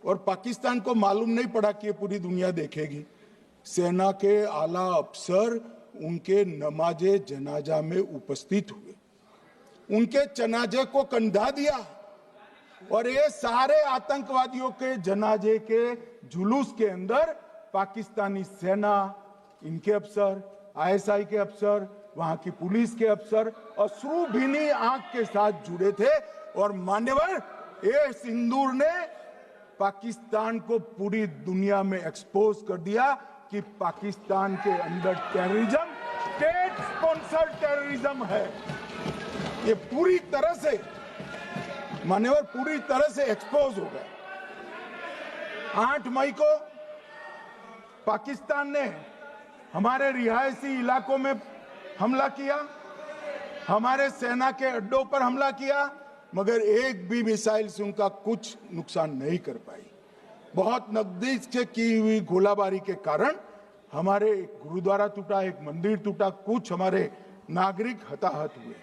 और पाकिस्तान को मालूम नहीं पड़ा कि ये पूरी दुनिया देखेगी। सेना के आला अफसर उनके नमाजे जनाजा में उपस्थित हुए, उनके जनाजे को कंधा दिया और ये सारे आतंकवादियों के जनाजे के जुलूस के अंदर पाकिस्तानी सेना, इनके अफसर, आईएसआई के अफसर, वहां की पुलिस के अफसर अश्रुभीनी आंख के साथ जुड़े थे। और मान्यवर, ये सिंदूर ने पाकिस्तान को पूरी दुनिया में एक्सपोज कर दिया कि पाकिस्तान के अंदर टेररिज्म स्टेट स्पॉन्सर्ड टेररिज्म है। ये पूरी तरह से मान्यवर, पूरी तरह से एक्सपोज हो गया। 8 मई को पाकिस्तान ने हमारे रिहायशी इलाकों में हमला किया, हमारे सेना के अड्डों पर हमला किया, मगर एक भी मिसाइल से उनका कुछ नुकसान नहीं कर पाई। बहुत नजदीक से की हुई गोलाबारी के कारण हमारे गुरुद्वारा टूटा, एक मंदिर टूटा, कुछ हमारे नागरिक हताहत हुए।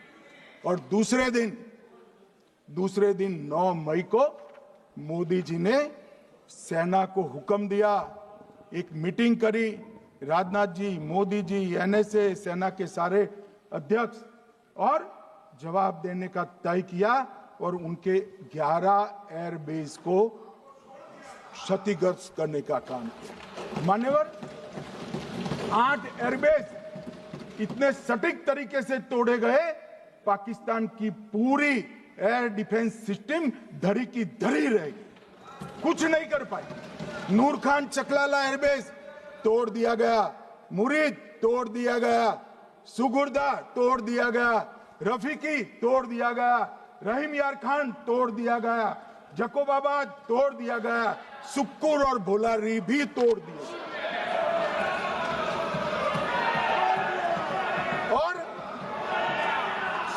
और दूसरे दिन 9 मई को मोदी जी ने सेना को हुक्म दिया, एक मीटिंग करी, राजनाथ जी, मोदी जी, एनएसए, सेना के सारे अध्यक्ष, और जवाब देने का तय किया और उनके 11 एयरबेस को क्षतिग्रस्त करने का काम किया। मान्यवर, 8 एयरबेस इतने सटीक तरीके से तोड़े गए, पाकिस्तान की पूरी एयर डिफेंस सिस्टम धरी की धरी रहेगी, कुछ नहीं कर पाई। नूर खान चकलाला एयरबेस तोड़ दिया गया, मुरीद तोड़ दिया गया, सुगुर्दा तोड़ दिया गया, रफीकी तोड़ दिया गया, रहीम यार खान तोड़ दिया गया, जकोबाबाद तोड़ दिया गया, सुक्कुर और भोलारी भी तोड़ दिए। और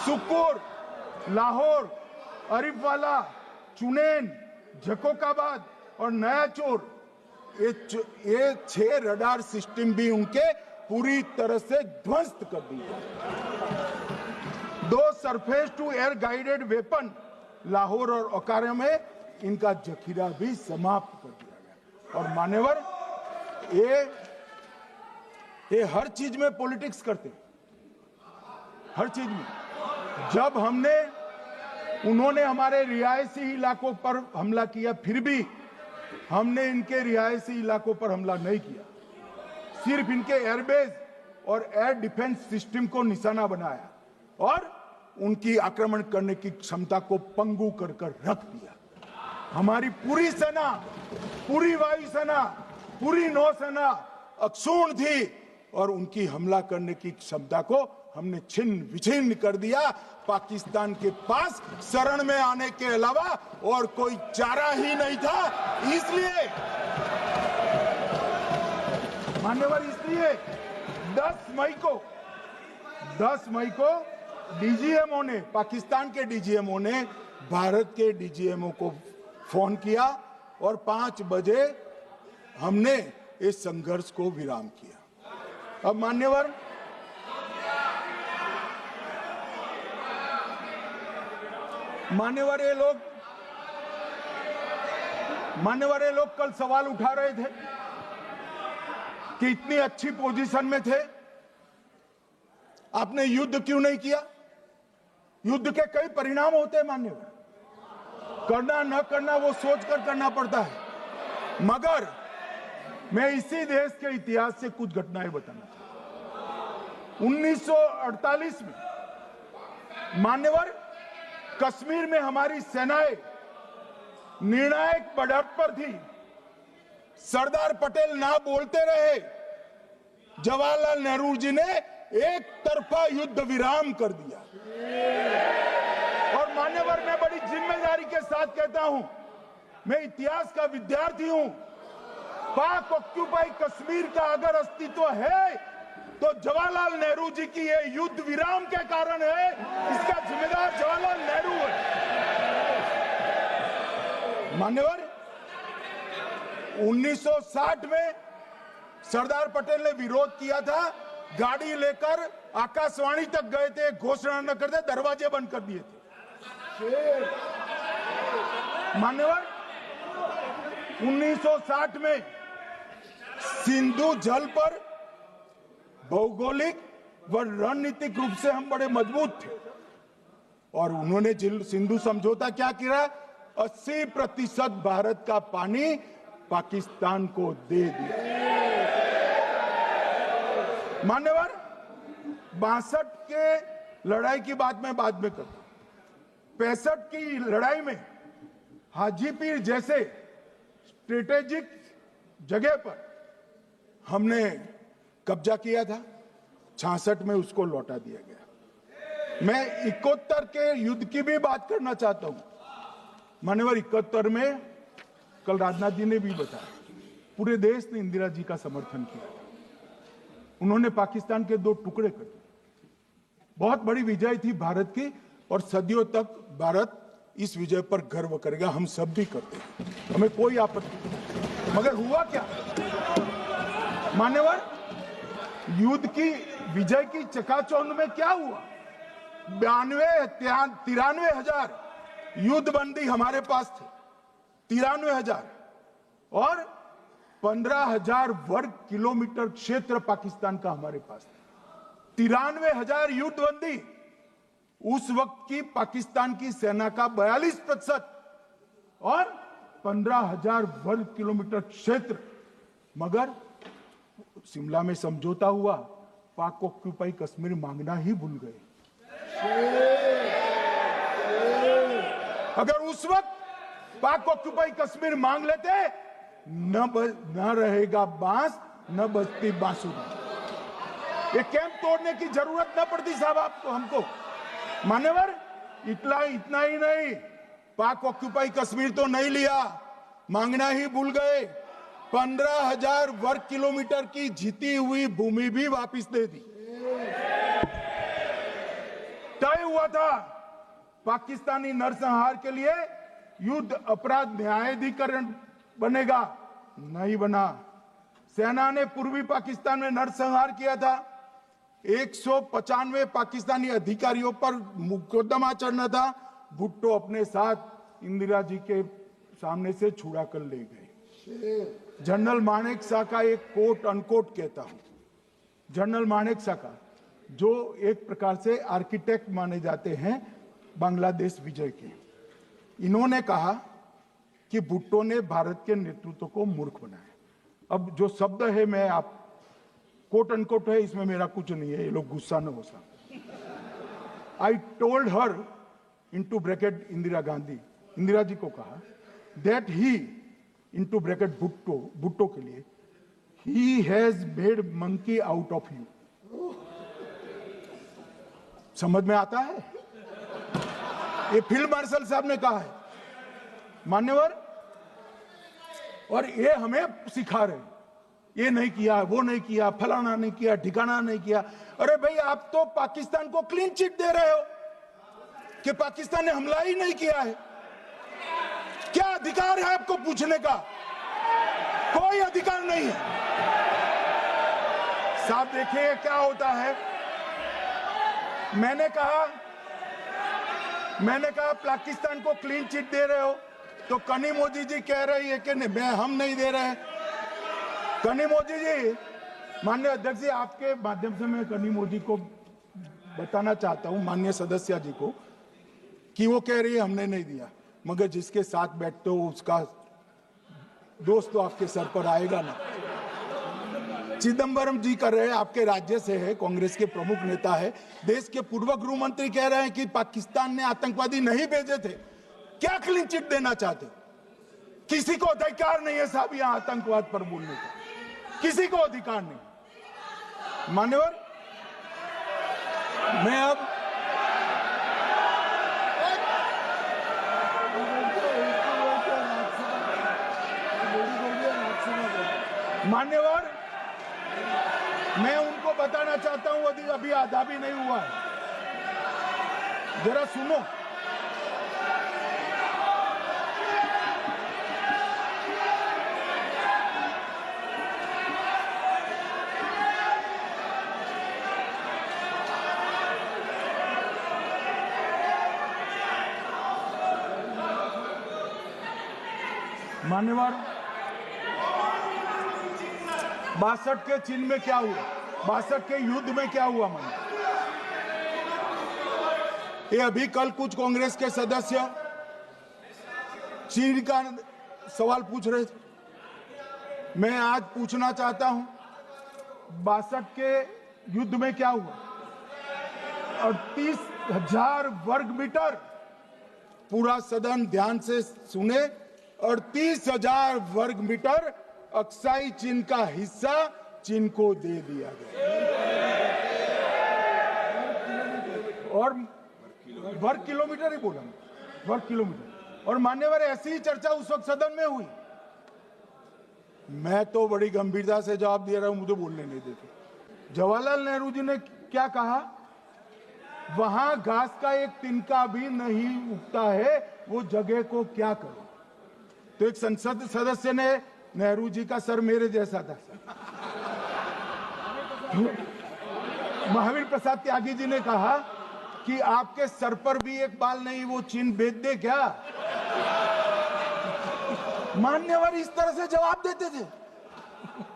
सुक्कुर, लाहौर, अरिफवाला, चुनेन, जकोकाबाद और नया चोर, ये 6 रडार सिस्टम भी उनके पूरी तरह से ध्वस्त कर दिए। 2 surface to air guided weapon Lahore और ओकारा में इनका जखीरा भी समाप्त कर दिया गया। और मान्यवर, ये हर चीज में पॉलिटिक्स करते, हर चीज में। जब उन्होंने हमारे रिहायशी इलाकों पर हमला किया, फिर भी हमने इनके रिहायशी इलाकों पर हमला नहीं किया, सिर्फ इनके एयरबेस और एयर डिफेंस सिस्टम को निशाना बनाया और उनकी आक्रमण करने की क्षमता को पंगु कर रख दिया। हमारी पूरी सेना, पूरी वायुसेना पूरी नौसेना अक्षुण्ण थी और उनकी हमला करने की क्षमता को हमने छिन्न विछिन्न कर दिया। पाकिस्तान के पास शरण में आने के अलावा और कोई चारा ही नहीं था। इसलिए मान्यवर, इसलिए 10 मई को डीजीएमओ ने, पाकिस्तान के डीजीएमओ ने भारत के डीजीएमओ को फोन किया और 5 बजे हमने इस संघर्ष को विराम किया। अब मान्यवर, ये लोग कल सवाल उठा रहे थे कि इतनी अच्छी पोजीशन में थे, आपने युद्ध क्यों नहीं किया? युद्ध के कई परिणाम होते हैं मान्यवर, करना न करना वो सोचकर करना पड़ता है। मगर मैं इसी देश के इतिहास से कुछ घटनाएं बताना चाहता हूं। 1948 में मान्यवर, कश्मीर में हमारी सेनाएं निर्णायक बढ़त पर थी। सरदार पटेल ना बोलते रहे, जवाहरलाल नेहरू जी ने एक तरफा युद्ध विराम कर दिया। और मान्यवर, मैं बड़ी जिम्मेदारी के साथ कहता हूं, मैं इतिहास का विद्यार्थी हूं। पाक ऑक्यूपाई कश्मीर का अगर अस्तित्व है तो जवाहरलाल नेहरू जी की ये युद्ध विराम के कारण है। इसका जिम्मेदार जवाहरलाल नेहरू है। मान्यवर, 1960 में सरदार पटेल ने विरोध किया था, गाड़ी लेकर आकाशवाणी तक गए थे, घोषणा न करते दरवाजे बंद कर दिए थे। मान्यवर, 1960 में सिंधु जल पर भौगोलिक व रणनीतिक रूप से हम बड़े मजबूत थे और उन्होंने सिंधु समझौता क्या किया? 80% भारत का पानी पाकिस्तान को दे दिया। मान्यवर, 62 के लड़ाई की बात मैं बाद में करूं। 65 की लड़ाई में हाजीपीर जैसे स्ट्रेटेजिक जगह पर हमने कब्जा किया था। 66 में उसको लौटा दिया गया। मैं 71 के युद्ध की भी बात करना चाहता हूं। मान्यवर, 71 में कल राजनाथ जी ने भी बताया, पूरे देश ने इंदिरा जी का समर्थन किया। उन्होंने पाकिस्तान के 2 टुकड़े कर दिए। बहुत बड़ी विजय थी भारत की और सदियों तक भारत इस विजय पर गर्व करेगा। हम सब भी करते हैं, हमें कोई आपत्ति नहीं। मगर हुआ क्या मान्यवर? युद्ध की विजय की चकाचौंध में क्या हुआ? 93 हजार युद्धबंदी हमारे पास थे, 93 हजार, और 15,000 वर्ग किलोमीटर क्षेत्र पाकिस्तान का हमारे पास था। 93 हजार युद्धबंदी, उस वक्त की पाकिस्तान की सेना का 42% और 15,000 वर्ग किलोमीटर क्षेत्र। मगर शिमला में समझौता हुआ, पाक ऑक्यूपाई कश्मीर मांगना ही भूल गए। अगर उस वक्त पाक ऑक्यूपाई कश्मीर मांग लेते, न रहेगा बांस, न बजती बांसुरी। ये कैंप तोड़ने की जरूरत न पड़ती साहब आपको, हमको। मान्यवर, इतना ही नहीं, पाक ऑक्यूपाई कश्मीर तो नहीं लिया, मांगना ही भूल गए। 15,000 वर्ग किलोमीटर की जीती हुई भूमि भी वापस दे दी। तय हुआ था पाकिस्तानी नरसंहार के लिए युद्ध अपराध न्यायाधिकरण बनेगा, नहीं बना। सेना ने पूर्वी पाकिस्तान में नरसंहार किया था। 195 पाकिस्तानी अधिकारियों पर मुकदमा चढ़ना था। भुट्टो अपने साथ इंदिरा जी के सामने से छुड़ा कर ले गए। जनरल मानेक शॉ का एक कोट अनकोट कहता हूं, जनरल मानेक शॉ का, जो एक प्रकार से आर्किटेक्ट माने जाते हैं बांग्लादेश विजय के, इन्होंने कहा कि भुट्टो ने भारत के नेतृत्व को मूर्ख बनाया। अब जो शब्द है, मैं आप कोट अनकोट है, इसमें मेरा कुछ नहीं है, ये लोग गुस्सा न हो सकते। I told her into bracket Indira Gandhi, Indira ji को कहा, that he into bracket Bhutto के लिए, he has made monkey out of you. समझ में आता है? ये फील्ड मार्शल साहब ने कहा है, मान्यवर। और ये हमें सिखा रहे, ये नहीं किया, वो नहीं किया, फलाना नहीं किया, ठिकाना नहीं किया। अरे भाई, आप तो पाकिस्तान को क्लीन चिट दे रहे हो कि पाकिस्तान ने हमला ही नहीं किया है। क्या अधिकार है आपको पूछने का? कोई अधिकार नहीं है साहब। देखिए क्या होता है। मैंने कहा पाकिस्तान को क्लीन चिट दे रहे हो, तो कनी मोदी जी कह रही है कि नहीं, हम नहीं दे रहे हैं। कनी मोदी जी, माननीय अध्यक्ष जी, आपके माध्यम से मैं कनी मोदी को बताना चाहता हूं, माननीय सदस्य जी को, कि वो कह रही है हमने नहीं दिया, मगर जिसके साथ बैठते हो उसका दोस्त तो आपके सर पर आएगा ना। चिदंबरम जी कर रहे हैं, आपके राज्य से है, कांग्रेस के प्रमुख नेता है। देश के पूर्व गृह मंत्री कह रहे हैं कि पाकिस्तान ने आतंकवादी नहीं भेजे थे। क्या क्लीन चिट देना चाहते? किसी को अधिकार नहीं है साहब यहां आतंकवाद पर बोलने का, किसी को अधिकार नहीं। मान्यवर, मैं अब मान्यवर, मैं उनको बताना चाहता हूं, अभी आधा भी नहीं हुआ है, जरा सुनो। मान्यवर, 62 के चिन्ह में क्या हुआ, 62 के युद्ध में क्या हुआ? मान्य, ये अभी कल कुछ कांग्रेस के सदस्य चीन का सवाल पूछ रहे थे। मैं आज पूछना चाहता हूं, 62 के युद्ध में क्या हुआ? 38,000 वर्ग मीटर, पूरा सदन ध्यान से सुने, 38,000 वर्ग मीटर अक्साई चीन का हिस्सा चीन को दे दिया गया। और वर्ग किलोमीटर ही बोला, वर्ग किलोमीटर। और मान्यवर, ऐसी ही चर्चा उस वक्त सदन में हुई। मैं तो बड़ी गंभीरता से जवाब दे रहा हूं, मुझे बोलने नहीं देते। जवाहरलाल नेहरू जी ने क्या कहा? वहां घास का एक तिनका भी नहीं उगता है, वो जगह को क्या करो। तो एक संसद सदस्य ने, नेहरू जी का सर मेरे जैसा था, महावीर प्रसाद त्यागी जी ने कहा कि आपके सर पर भी एक बाल नहीं, वो चीन बेच दे क्या? मान्यवर इस तरह से जवाब देते थे,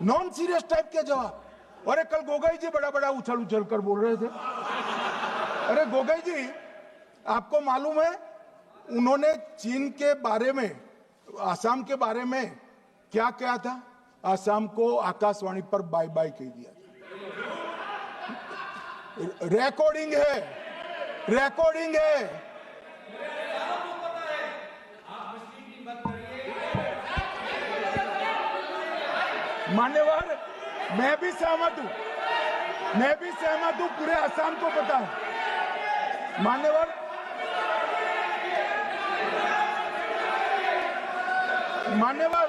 नॉन सीरियस टाइप के जवाब। और कल गोगोई जी बड़ा बड़ा उछल कर बोल रहे थे। अरे गोगोई जी, आपको मालूम है उन्होंने चीन के बारे में, आसाम के बारे में क्या कहा था? आसाम को आकाशवाणी पर बाय बाय कह दिया था। रिकॉर्डिंग है, रिकॉर्डिंग है। मान्यवर, मैं भी सहमत हूं, पूरे आसाम को पता है। मान्यवर, मान्यवर,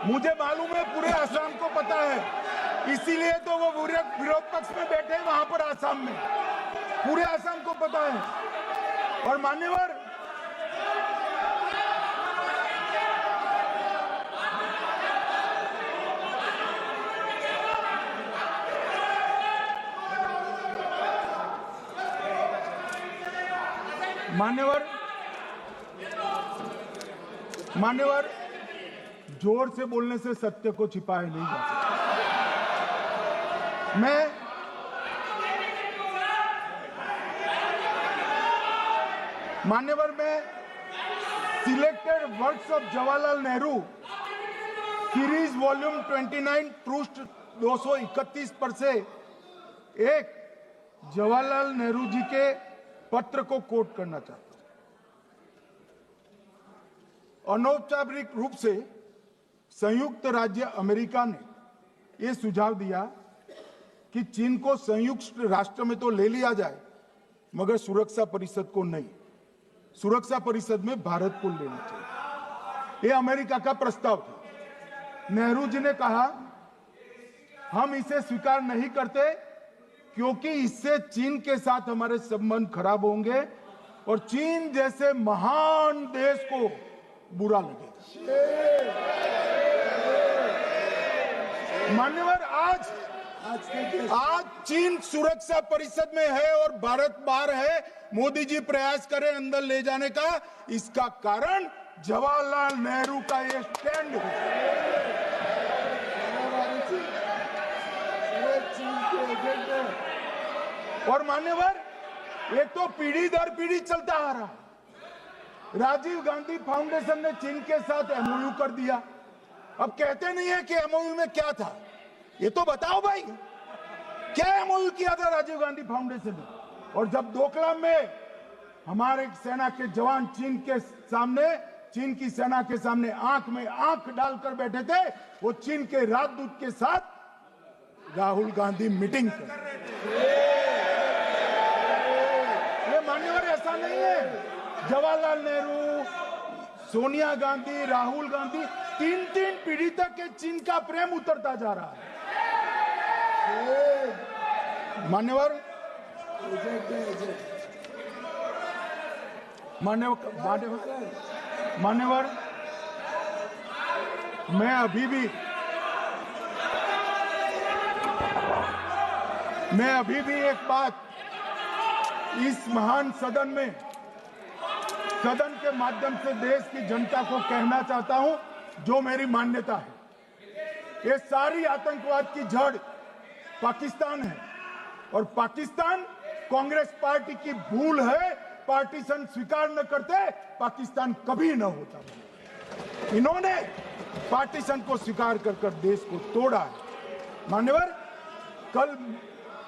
मुझे मालूम है पूरे आसाम को पता है, इसीलिए तो वो विरोध पक्ष में बैठे हैं वहां पर आसाम में। पूरे आसाम को पता है। और मान्यवर, मान्यवर, जोर से बोलने से सत्य को छिपाया नहीं जा सकता। मान्यवर, मैं selected works of Jawaharlal Nehru series volume 29 पृष्ठ 231 पर से एक जवाहरलाल नेहरू जी के पत्र को कोट करना चाहता हूं। अनौपचारिक रूप से संयुक्त राज्य अमेरिका ने यह सुझाव दिया कि चीन को संयुक्त राष्ट्र में तो ले लिया जाए, मगर सुरक्षा परिषद को नहीं। सुरक्षा परिषद में भारत को लेना चाहिए। यह अमेरिका का प्रस्ताव था। नेहरू जी ने कहा, हम इसे स्वीकार नहीं करते क्योंकि इससे चीन के साथ हमारे संबंध खराब होंगे और चीन जैसे महान देश को बुरा लगेगा। मान्यवर, आज चीन सुरक्षा परिषद में है और भारत बाहर है। मोदी जी प्रयास करें अंदर ले जाने का। इसका कारण जवाहरलाल नेहरू का ये स्टैंड है। और मान्यवर, ये तो पीढ़ी दर पीढ़ी चलता आ रहा है। राजीव गांधी फाउंडेशन ने चीन के साथ एमओयू कर दिया। अब कहते नहीं है कि एमओयू में क्या था, ये तो बताओ भाई, क्या एमओयू किया था राजीव गांधी फाउंडेशन ने? और जब डोकलाम में हमारे सेना के जवान चीन की सेना के सामने आंख में आंख डालकर बैठे थे, वो चीन के राजदूत के साथ राहुल गांधी मीटिंग कर रहे थे। ये मान्यवर, ऐसा नहीं है। जवाहरलाल नेहरू, सोनिया गांधी, राहुल गांधी, तीन पीढ़ी तक के चीन का प्रेम उतरता जा रहा है। मान्यवर, मैं अभी भी एक बात इस महान सदन के माध्यम से देश की जनता को कहना चाहता हूं, जो मेरी मान्यता है। ये सारी आतंकवाद की जड़ पाकिस्तान है और पाकिस्तान कांग्रेस पार्टी की भूल है। पार्टीशन स्वीकार न करते, पाकिस्तान कभी न होता। इन्होंने पार्टीशन को स्वीकार कर देश को तोड़ा है। मान्यवर, कल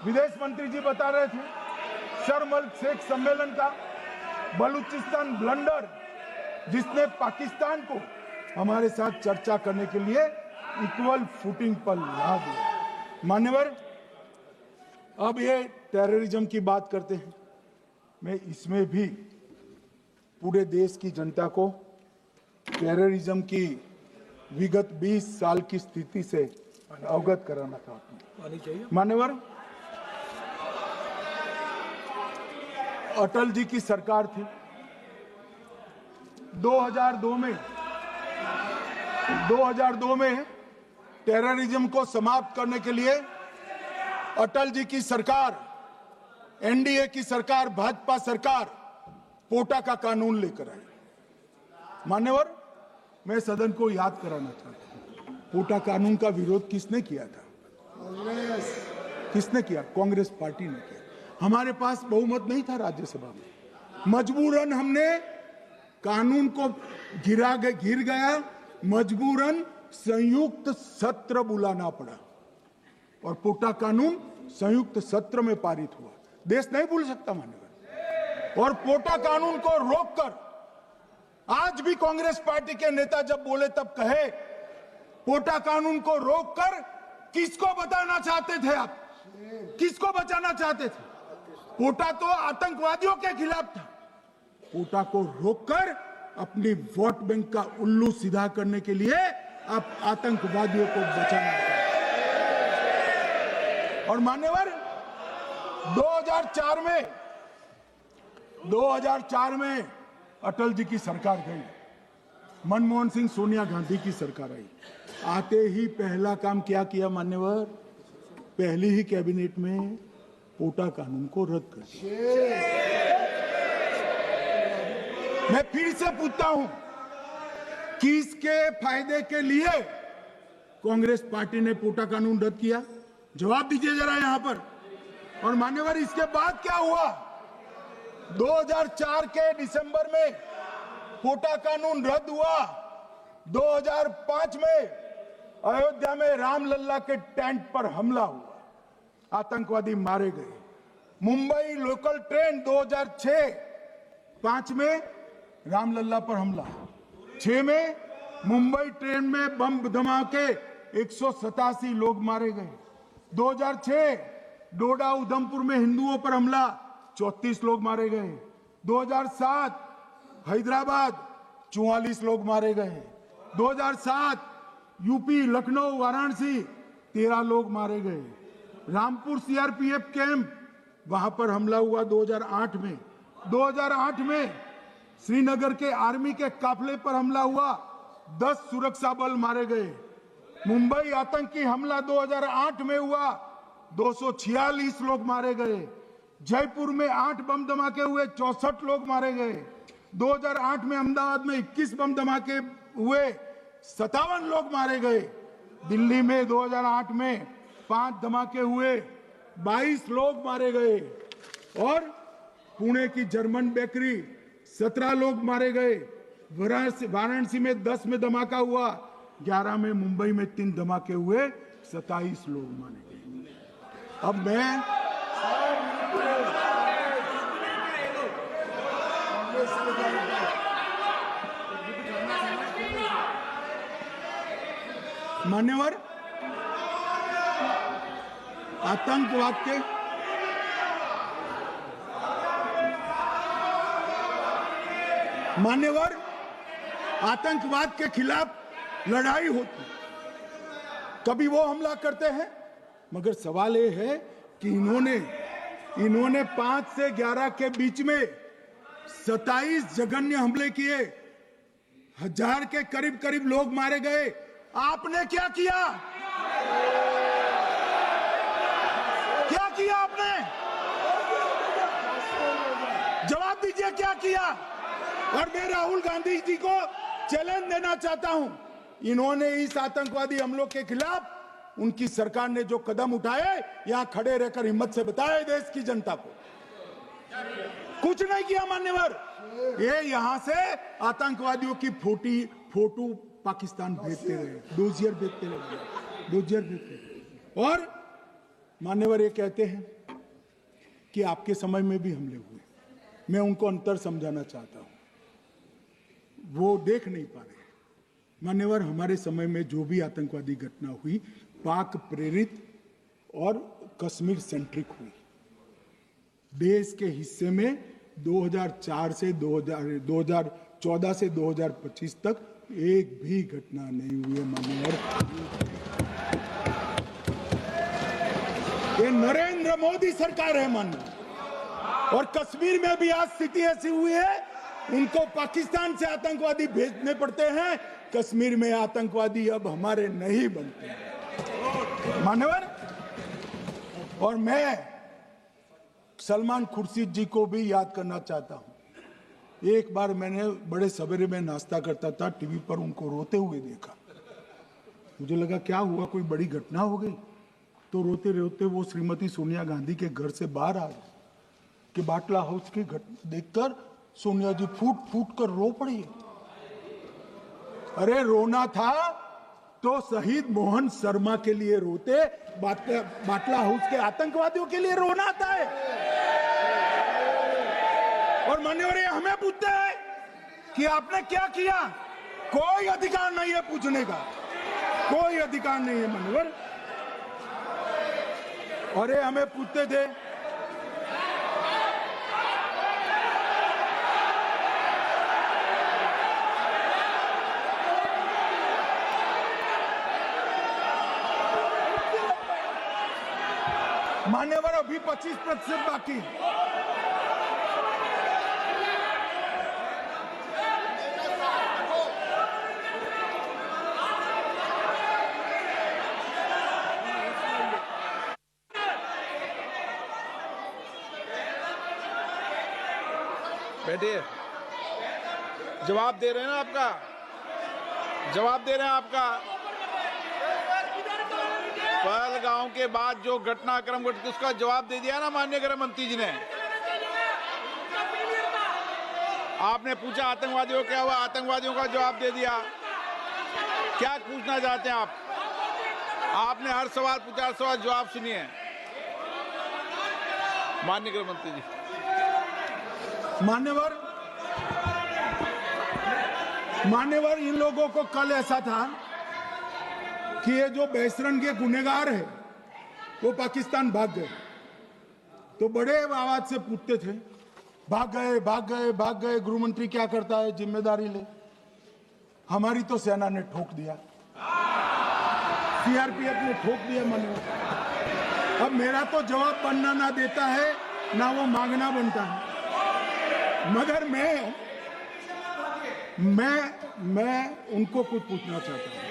विदेश मंत्री जी बता रहे थे शर्म अल शेख सम्मेलन का बलूचिस्तान ब्लंडर, जिसने पाकिस्तान को हमारे साथ चर्चा करने के लिए इक्वल फुटिंग पर ला दिया। मान्यवर, अब ये टेररिज्म की बात करते हैं। मैं इसमें भी पूरे देश की जनता को टेररिज्म की विगत 20 साल की स्थिति से अवगत कराना चाहता हूं। मान्यवर, अटल जी की सरकार थी। 2002 में टेररिज्म को समाप्त करने के लिए अटल जी की सरकार, एनडीए की सरकार, भाजपा सरकार पोटा का कानून लेकर आई। मान्यवर, मैं सदन को याद कराना चाहता हूं, पोटा कानून का विरोध किसने किया था? किसने किया? कांग्रेस पार्टी ने किया। हमारे पास बहुमत नहीं था राज्यसभा में। मजबूरन हमने कानून को गिर गया, मजबूरन संयुक्त सत्र बुलाना पड़ा और पोटा कानून संयुक्त सत्र में पारित हुआ। देश नहीं भूल सकता मान्यवर। और पोटा कानून को रोककर आज भी कांग्रेस पार्टी के नेता जब बोले तब कहे, पोटा कानून को रोककर किसको बताना चाहते थे आप? किसको बचाना चाहते थे? पोटा तो आतंकवादियों के खिलाफ था। पोटा को रोककर अपनी वोट बैंक का उल्लू सीधा करने के लिए आप आतंकवादियों को बचाना चाहते। और मान्यवर, 2004 में अटल जी की सरकार गई, मनमोहन सिंह, सोनिया गांधी की सरकार आई। आते ही पहला काम क्या किया मान्यवर? पहली ही कैबिनेट में पोटा कानून को रद्द कर दिया। मैं फिर से पूछता हूं, किसके फायदे के लिए कांग्रेस पार्टी ने पोटा कानून रद्द किया? जवाब दीजिए जरा यहां पर। और मान्यवर, इसके बाद क्या हुआ? 2004 के दिसंबर में पोटा कानून रद्द हुआ। 2005 में अयोध्या में रामलल्ला के टेंट पर हमला हुआ, आतंकवादी मारे गए। मुंबई लोकल ट्रेन 2006-5 में रामलल्ला पर हमला, 6 में मुंबई ट्रेन में बम धमाके 187 लोग मारे गए। 2006 डोडा उधमपुर में हिंदुओं पर हमला, 34 लोग मारे गए। 2007 हैदराबाद 44 लोग मारे गए। 2007 यूपी लखनऊ वाराणसी 13 लोग मारे गए। रामपुर सीआरपीएफ कैंप, वहां पर हमला हुआ 2008 में। 2008 में श्रीनगर के आर्मी के काफिले पर हमला हुआ, 10 सुरक्षा बल मारे गए। मुंबई आतंकी हमला 2008 में हुआ, 246 लोग मारे गए। जयपुर में 8 बम धमाके हुए, 64 लोग मारे गए। 2008 में अहमदाबाद में 21 बम धमाके हुए, 57 लोग मारे गए। दिल्ली में 2008 में 5 धमाके हुए, 22 लोग मारे गए। और पुणे की जर्मन बेकरी 17 लोग मारे गए। वाराणसी में 10 में धमाका हुआ, 11 में मुंबई में 3 धमाके हुए, 27 लोग मारे गए। अब मैं मान्यवर, आतंकवाद के खिलाफ लड़ाई होती, कभी वो हमला करते हैं, मगर सवाल ये है कि इन्होंने 5 से 11 के बीच में 27 जघन्य हमले किए, 1000 के करीब लोग मारे गए। आपने क्या किया? क्या किया आपने? जवाब दीजिए, क्या किया? और मैं राहुल गांधी जी को चैलेंज देना चाहता हूं, इन्होंने इस आतंकवादी हमलों के खिलाफ उनकी सरकार ने जो कदम उठाए, यहां खड़े रहकर हिम्मत से बताए देश की जनता को। कुछ नहीं किया मान्यवर। ये यहां से आतंकवादियों की फोटो पाकिस्तान भेजते रहे, डोजियर भेजते रहे। और मान्यवर ये कहते हैं कि आपके समय में भी हमले हुए। मैं उनको अंतर समझाना चाहता हूं, वो देख नहीं पा रहे। मान्यवर, हमारे समय में जो भी आतंकवादी घटना हुई, पाक प्रेरित और कश्मीर सेंट्रिक हुई। देश के हिस्से में 2014 से 2025 तक एक भी घटना नहीं हुई है मान्यवर। ये नरेंद्र मोदी सरकार है मान्यवर। और कश्मीर में भी आज स्थिति ऐसी हुई है, उनको पाकिस्तान से आतंकवादी भेजने पड़ते हैं। कश्मीर में आतंकवादी अब हमारे नहीं बनते हैं मान्यवर। और मैं सलमान खुर्शीद जी को भी याद करना चाहता हूं। एक बार मैंने बड़े सवेरे में नाश्ता करता था, टीवी पर उनको रोते हुए देखा। मुझे लगा क्या हुआ, कोई बड़ी घटना हो गई। तो रोते रोते वो श्रीमती सोनिया गांधी के घर से बाहर आ गए कि बाटला हाउस की घटना देखकर सोनिया जी फूट फूट कर रो पड़ी। अरे रोना था तो शहीद मोहन शर्मा के लिए रोते, बाटला हाउस के आतंकवादियों के लिए रोना आता है। और मान्यवर ये हमें पूछते हैं कि आपने क्या किया। कोई अधिकार नहीं है पूछने का, कोई अधिकार नहीं है मान्यवर। और ये हमें पूछते थे मान्यवर, अभी 25% बाकी। बैठिए, जवाब दे रहे हैं ना आपका, जवाब दे रहे हैं आपका। पहलगांव के बाद जो घटनाक्रम घटित उसका जवाब दे दिया ना माननीय गृह मंत्री जी ने। आपने पूछा आतंकवादियों क्या हुआ, आतंकवादियों का जवाब दे दिया। क्या पूछना चाहते हैं आप? आपने हर सवाल पूछा, सवाल जवाब सुनिए। माननीय गृह मंत्री जी। मान्यवर, इन लोगों को कल ऐसा था कि ये जो बहसरन के गुनहगार है वो पाकिस्तान भाग गए, तो बड़े आवाज से पूछते थे, भाग गए भाग गए भाग गए, गृह मंत्री क्या करता है, जिम्मेदारी ले। हमारी तो सेना ने ठोक दिया, सीआरपीएफ ने ठोक दिया। मान्यवर, अब मेरा तो जवाब बनना ना देता है ना वो मांगना बनता है, मगर मैं उनको कुछ पूछना चाहता हूं।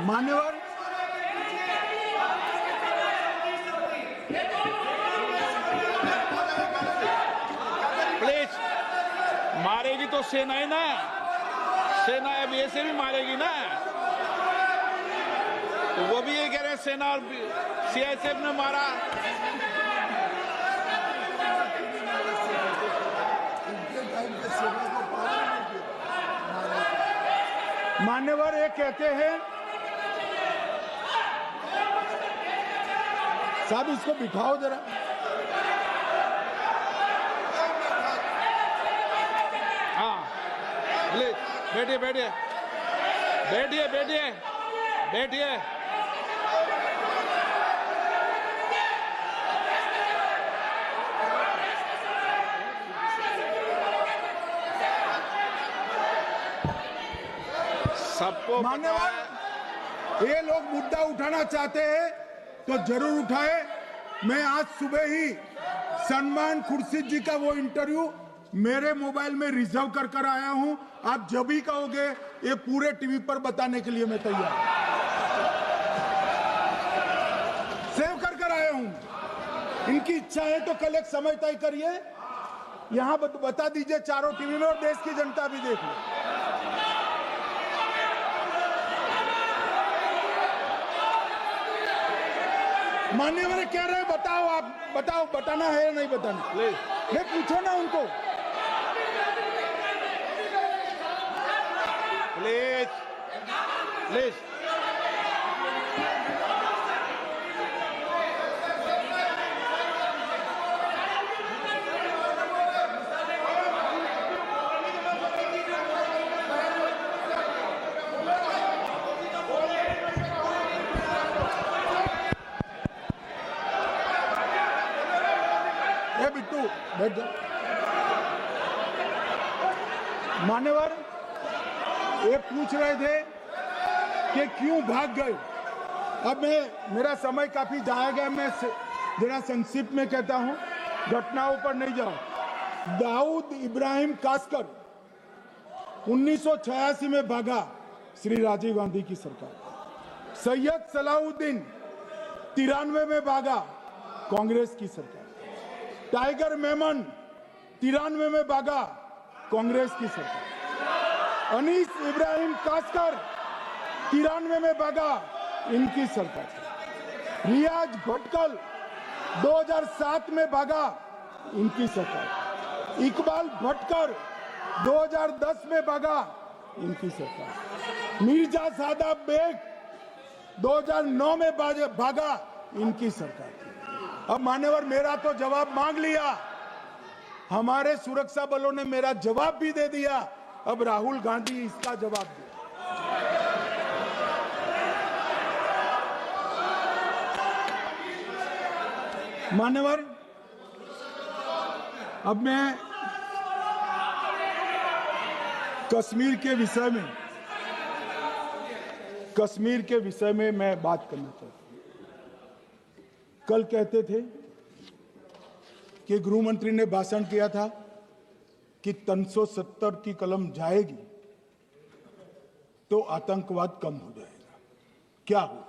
मान्यवर, प्लीज, मारेगी तो सेना है ना, सेना अब ऐसे भी मारेगी ना, तो वो भी ये कह रहे हैं सेना और सीआईएसएफ ने मारा। मान्यवर, ये कहते हैं, साहब इसको बिठाओ जरा। हाँ, प्लीज बैठिए बैठिए बैठिए बैठिए बैठिए। सबको मान्यवर, ये लोग मुद्दा उठाना चाहते हैं तो जरूर उठाए। मैं आज सुबह ही सलमान खुर्शीद जी का वो इंटरव्यू मेरे मोबाइल में रिजर्व कर आया हूं। आप जब भी कहोगे ये पूरे टीवी पर बताने के लिए मैं तैयार हूं। सेव कर आया हूं। इनकी इच्छा है तो कल एक समय तय करिए, यहां बता दीजिए चारों टीवी में, और देश की जनता भी देख ले। मान्यवर कह रहे हैं, बताओ, आप बताओ, बताना है या नहीं बताना? ले पूछो ना उनको। Please please. बिट्टू बैठ जाओ। मान्यवर, ये पूछ रहे थे कि क्यों भाग गए। अब मेरा समय काफी जाएगा, मैं जरा संक्षिप्त में कहता हूं, घटनाओं पर नहीं जाओ। दाऊद इब्राहिम कासकर 1986 में भागा, श्री राजीव गांधी की सरकार। सैयद सलाउद्दीन 93 में भागा, कांग्रेस की सरकार। टाइगर मेमन 93 में भागा, कांग्रेस की सरकार। अनीस इब्राहिम कासकर 93 में भागा, इनकी सरकार। रियाज भटकल 2007 में भागा, इनकी सरकार। इकबाल भटकर 2010 में भागा, इनकी सरकार। मिर्जा सादाब बेग 2009 में भागा, इनकी सरकार। अब मान्यवर, मेरा तो जवाब मांग लिया, हमारे सुरक्षा बलों ने मेरा जवाब भी दे दिया, अब राहुल गांधी इसका जवाब दे। मान्यवर, अब मैं कश्मीर के विषय में मैं बात करना चाहता हूं। कल कहते थे कि गृह मंत्री ने भाषण किया था कि 370 की कलम जाएगी तो आतंकवाद कम हो जाएगा। क्या हो?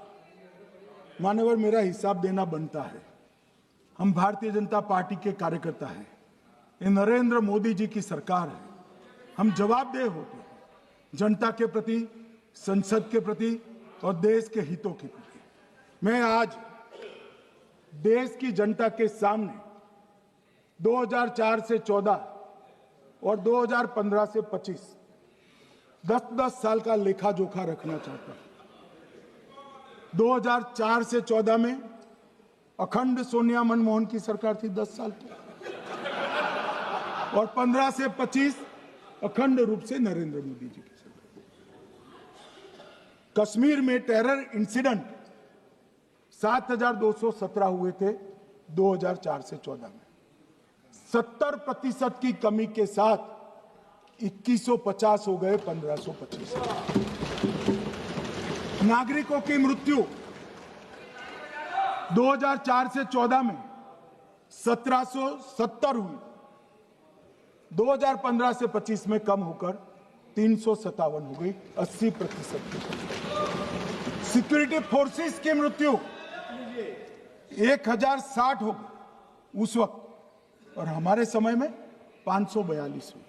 मान्यवर, मेरा हिसाब देना बनता है। हम भारतीय जनता पार्टी के कार्यकर्ता हैं, ये नरेंद्र मोदी जी की सरकार है, हम जवाबदेह होते हैं जनता के प्रति, संसद के प्रति और देश के हितों के प्रति। मैं आज देश की जनता के सामने 2004 से 14 और 2015 से 25 10-10 साल का लेखा जोखा रखना चाहता हूं। 2004 से 14 में अखंड सोनिया मनमोहन की सरकार थी 10 साल की, और 15 से 25 अखंड रूप से नरेंद्र मोदी जी की सरकार। कश्मीर में टेरर इंसिडेंट 7,217 हुए थे 2004 से 14 में। 70% की कमी के साथ 2150 हो गए 1525। नागरिकों की मृत्यु 2004 से 14 में 1770 हुई, 2015 से 25 में कम होकर 357 हो गई, 80%। सिक्योरिटी फोर्सेस की मृत्यु 1060 हो गई उस वक्त, और हमारे समय में 542 हुई,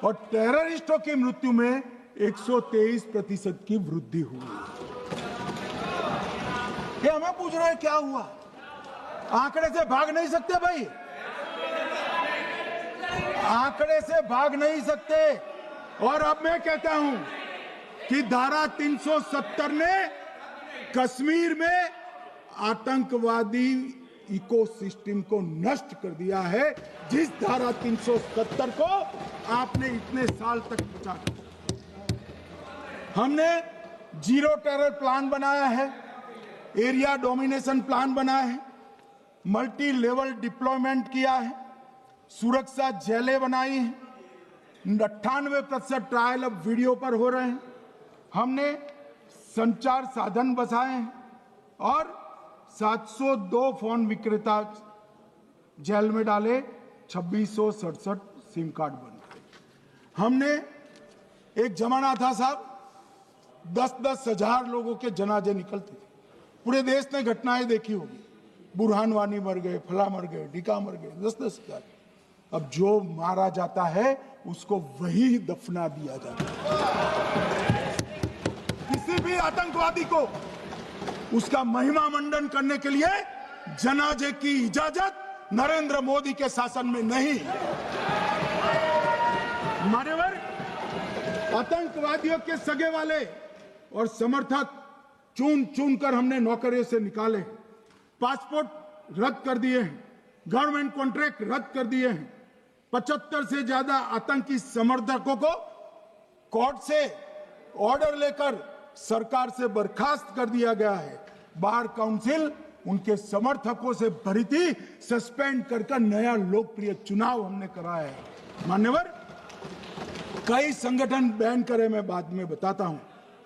और टेररिस्टों की मृत्यु में 123% की वृद्धि हुई। ये हमें पूछ रहे हैं क्या हुआ? आंकड़े से भाग नहीं सकते भाई, आंकड़े से भाग नहीं सकते। और अब मैं कहता हूं कि धारा 370 ने कश्मीर में आतंकवादी इकोसिस्टम को नष्ट कर दिया है, जिस धारा 370 को आपने इतने साल तक बचा कर। हमने जीरो टेरर प्लान बनाया है, एरिया डोमिनेशन प्लान बनाया है, मल्टी लेवल डिप्लॉयमेंट किया है, सुरक्षा जेलें बनाई हैं, 98% ट्रायल अब वीडियो पर हो रहे हैं, हमने संचार साधन बसाए हैं, और 702 फोन विक्रेता जेल में डाले, 2667 सिम कार्ड बंद। हमने, एक जमाना था साहब 10-10 हजार लोगों के जनाजे निकलते थे, पूरे देश ने घटनाएं देखी होगी, बुरहान वानी मर गए, फला मर गए, ढिका मर गए, 10-10 हजार। अब जो मारा जाता है उसको वही दफना दिया जाता है। किसी भी आतंकवादी को उसका महिमा मंडन करने के लिए जनाजे की इजाजत नरेंद्र मोदी के शासन में नहीं। मान्यवर, आतंकवादियों के सगे वाले और समर्थक चुन चुन कर हमने नौकरियों से निकाले, पासपोर्ट रद्द कर दिए हैं, गवर्नमेंट कॉन्ट्रैक्ट रद्द कर दिए हैं, 75 से ज्यादा आतंकी समर्थकों को कोर्ट से ऑर्डर लेकर सरकार से बर्खास्त कर दिया गया है। बार काउंसिल उनके समर्थकों से भरी थी, सस्पेंड कर नया लोकप्रिय चुनाव हमने कराया है। मान्यवर, कई संगठन बैन करे, मैं बाद में बताता हूं।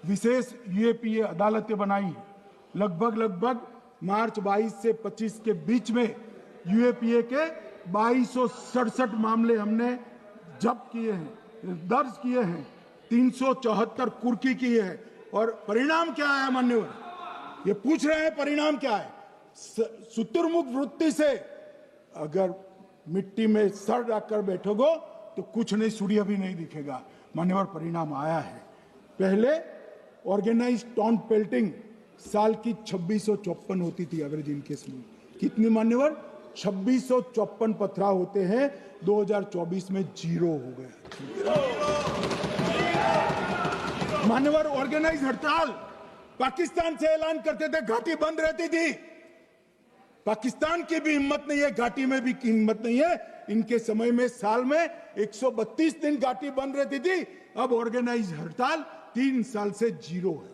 विशेष यूएपीए अदालतें बनाई हैं, लगभग मार्च 22 से 25 के बीच में यूएपीए के 2267 मामले हमने जब्त किए हैं, दर्ज किए हैं, 374 कुर्की की है। और परिणाम क्या है मान्यवर? ये पूछ रहे हैं परिणाम क्या है? शुतुरमुख वृत्ति से अगर मिट्टी में सर रखकर बैठोगे तो कुछ नहीं, सूर्य भी नहीं दिखेगा। मान्यवर, परिणाम आया है। पहले ऑर्गेनाइज टाउन पेल्टिंग साल की 2654 होती थी एवरेज इनकेस में। कितनी मान्यवर? 2654 पथराव होते हैं, 2024 में 0 हो गया। मान्यवर, ऑर्गेनाइज हड़ताल पाकिस्तान से ऐलान करते थे, घाटी बंद रहती थी। पाकिस्तान की भी हिम्मत नहीं है, घाटी में भी हिम्मत नहीं है। इनके समय में साल में 132 दिन घाटी बंद रहती थी, अब ऑर्गेनाइज हड़ताल 3 साल से 0 है।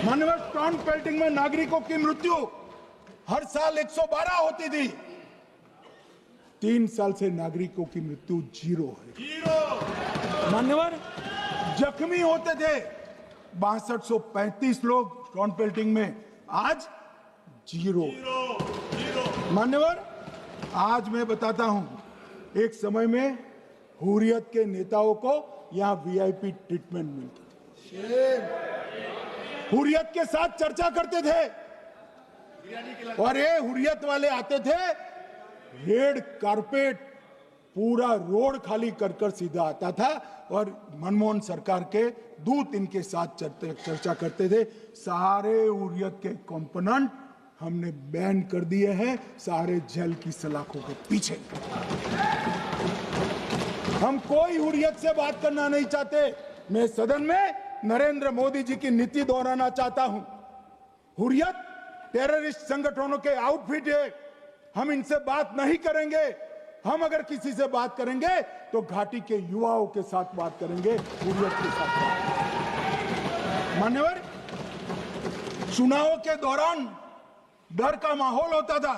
मान्यवर, टाउन पेल्टिंग में नागरिकों की मृत्यु हर साल 112 होती थी, 3 साल से नागरिकों की मृत्यु 0 है। मान्यवर, जख्मी होते थे 6235 लोग टाउन पेल्टिंग में, आज 0। मान्यवर, आज मैं बताता हूं, एक समय में हुर्रियत के नेताओं को यहां वीआईपी ट्रीटमेंट मिलता था, हुर्रियत के साथ चर्चा करते थे, और ये हुर्रियत वाले आते थे, रेड कारपेट पूरा रोड खाली कर सीधा आता था, और मनमोहन सरकार के दूत इनके साथ चर्चा करते थे। सारे हुर्रियत के कंपोनेंट हमने बैन कर दिए हैं, सारे जेल की सलाखों के पीछे। हम कोई हुर्रियत से बात करना नहीं चाहते। मैं सदन में नरेंद्र मोदी जी की नीति दोहराना चाहता हूं। हुर्रियत टेररिस्ट संगठनों के आउटफिट है, हम इनसे बात नहीं करेंगे। हम अगर किसी से बात करेंगे तो घाटी के युवाओं के साथ बात करेंगे, हुर्रियत के साथ। मान्यवर, चुनाव के दौरान डर का माहौल होता था,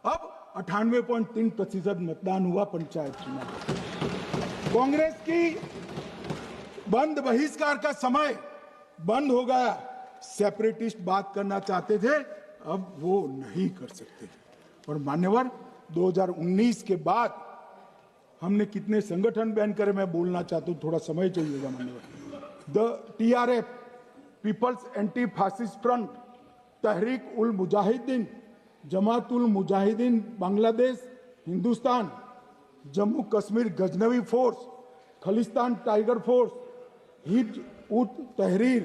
अब 98.3% मतदान हुआ पंचायत चुनाव। कांग्रेस की बंद बहिष्कार का समय बंद हो गया। सेपरेटिस्ट बात करना चाहते थे, अब वो नहीं कर सकते। और मान्यवर, 2019 के बाद हमने कितने संगठन बैन करे, मैं बोलना चाहता हूं, थोड़ा समय चाहिएगा मान्यवर। The TRF, people's anti fascist front, Tehreek ul Mujahideen, Jamaat ul Mujahideen Bangladesh Hindustan, Jammu Kashmir Ghaznavi force, Khalistan tiger force, Hizb ut Tahrir,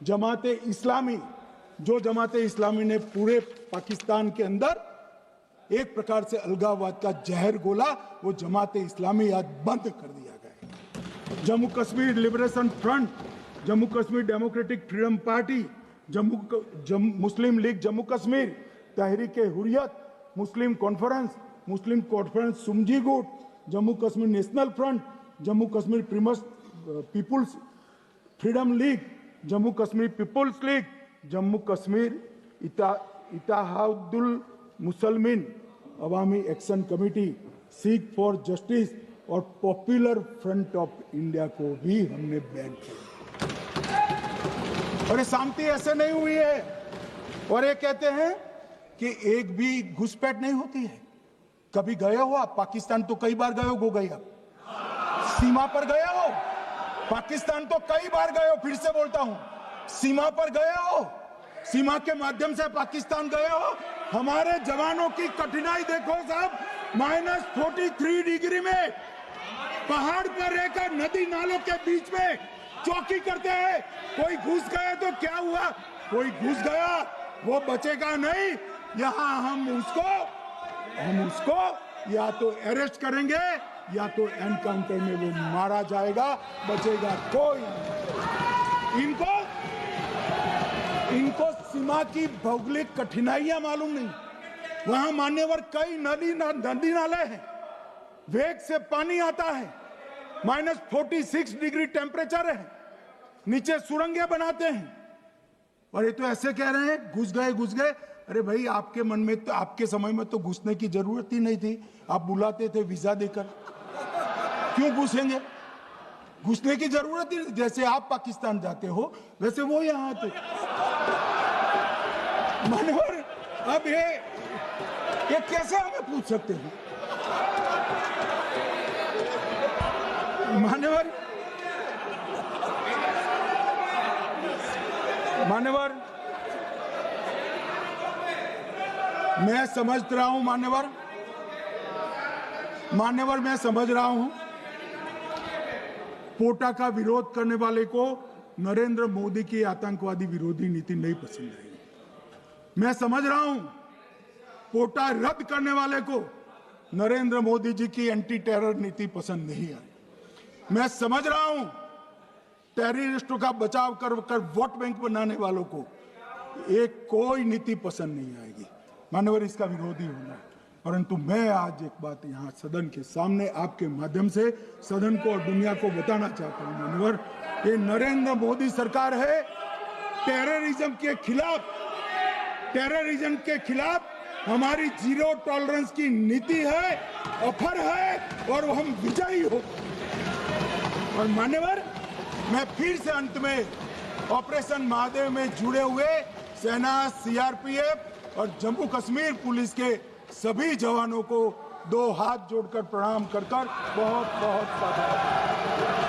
जमाते इस्लामी, जो जमाते इस्लामी ने पूरे पाकिस्तान के अंदर एक प्रकार से अलगाववाद का जहर घोला, वो जमाते इस्लामी आज बंद कर दिया गया। Jammu Kashmir liberation front, Jammu Kashmir democratic freedom party, Muslim league Jammu Kashmir, Tehreek Hurriyat, Muslim conference सुमजी गुट, Jammu Kashmir national front, Jammu Kashmir people's freedom league, Jammu Kashmir people's league, Jammu Kashmir Ittehadul Muslimeen Awami action committee, Sikh for justice और पॉपुलर फ्रंट ऑफ इंडिया को भी हमने बैन किया। और ये शांति ऐसे नहीं हुई है। और ये कहते हैं कि एक भी घुसपैठ नहीं होती है। कभी गए हो आप पाकिस्तान? तो कई बार गए हो गए, सीमा पर गए हो? पाकिस्तान तो कई बार गए हो, फिर से बोलता हूं, सीमा पर गए हो, सीमा के माध्यम से पाकिस्तान गए हो। हमारे जवानों की कठिनाई देखो साहब, -43 डिग्री में पहाड़ पर रहकर नदी नालों के बीच में चौकी करते हैं। कोई घुस गया तो क्या हुआ? कोई घुस गया, वो बचेगा नहीं। यहां हम उसको या तो अरेस्ट करेंगे या तो एनकाउंटर में वो मारा जाएगा, बचेगा कोई नहीं। इनको सीमा की भौगोलिक कठिनाइयां मालूम नहीं। वहां मान्यवर कई नदी नाले हैं, वेग से पानी आता है, -46 डिग्री टेम्परेचर है, नीचे सुरंगें बनाते हैं। और ये तो ऐसे कह रहे हैं घुस गए। अरे भाई, आपके मन में तो, आपके समय में तो घुसने की जरूरत ही नहीं थी। आप बुलाते थे वीजा देकर, क्यों घुसेंगे? घुसने की जरूरत ही नहीं। जैसे आप पाकिस्तान जाते हो वैसे वो यहां आते। मान्यवर, अब ये कैसे हमें पूछ सकते हैं? मान्यवर, मैं समझ रहा हूं, मान्यवर मैं समझ रहा हूं, पोटा का विरोध करने वाले को नरेंद्र मोदी की आतंकवादी विरोधी नीति नहीं पसंद आई। मैं समझ रहा हूं, पोटा रद्द करने वाले को नरेंद्र मोदी जी की एंटी टेरर नीति पसंद नहीं आई। मैं समझ रहा हूं, टेररिस्टों का बचाव कर वोट बैंक बनाने वालों को एक कोई नीति पसंद नहीं आएगी। मानवर, इसका विरोधी होना है। परंतु मैं आज एक बात यहां सदन के सामने आपके माध्यम से सदन को और दुनिया को बताना चाहता हूं। मानवर, ये नरेंद्र मोदी सरकार है, टेररिज्म के खिलाफ हमारी जीरो टॉलरेंस की नीति है, ऑफर है, और हम विजयी हो। और मान्यवर, मैं फिर से अंत में ऑपरेशन महादेव में जुड़े हुए सेना, CRPF और जम्मू कश्मीर पुलिस के सभी जवानों को 2 हाथ जोड़कर प्रणाम कर बहुत बहुत धन्यवाद।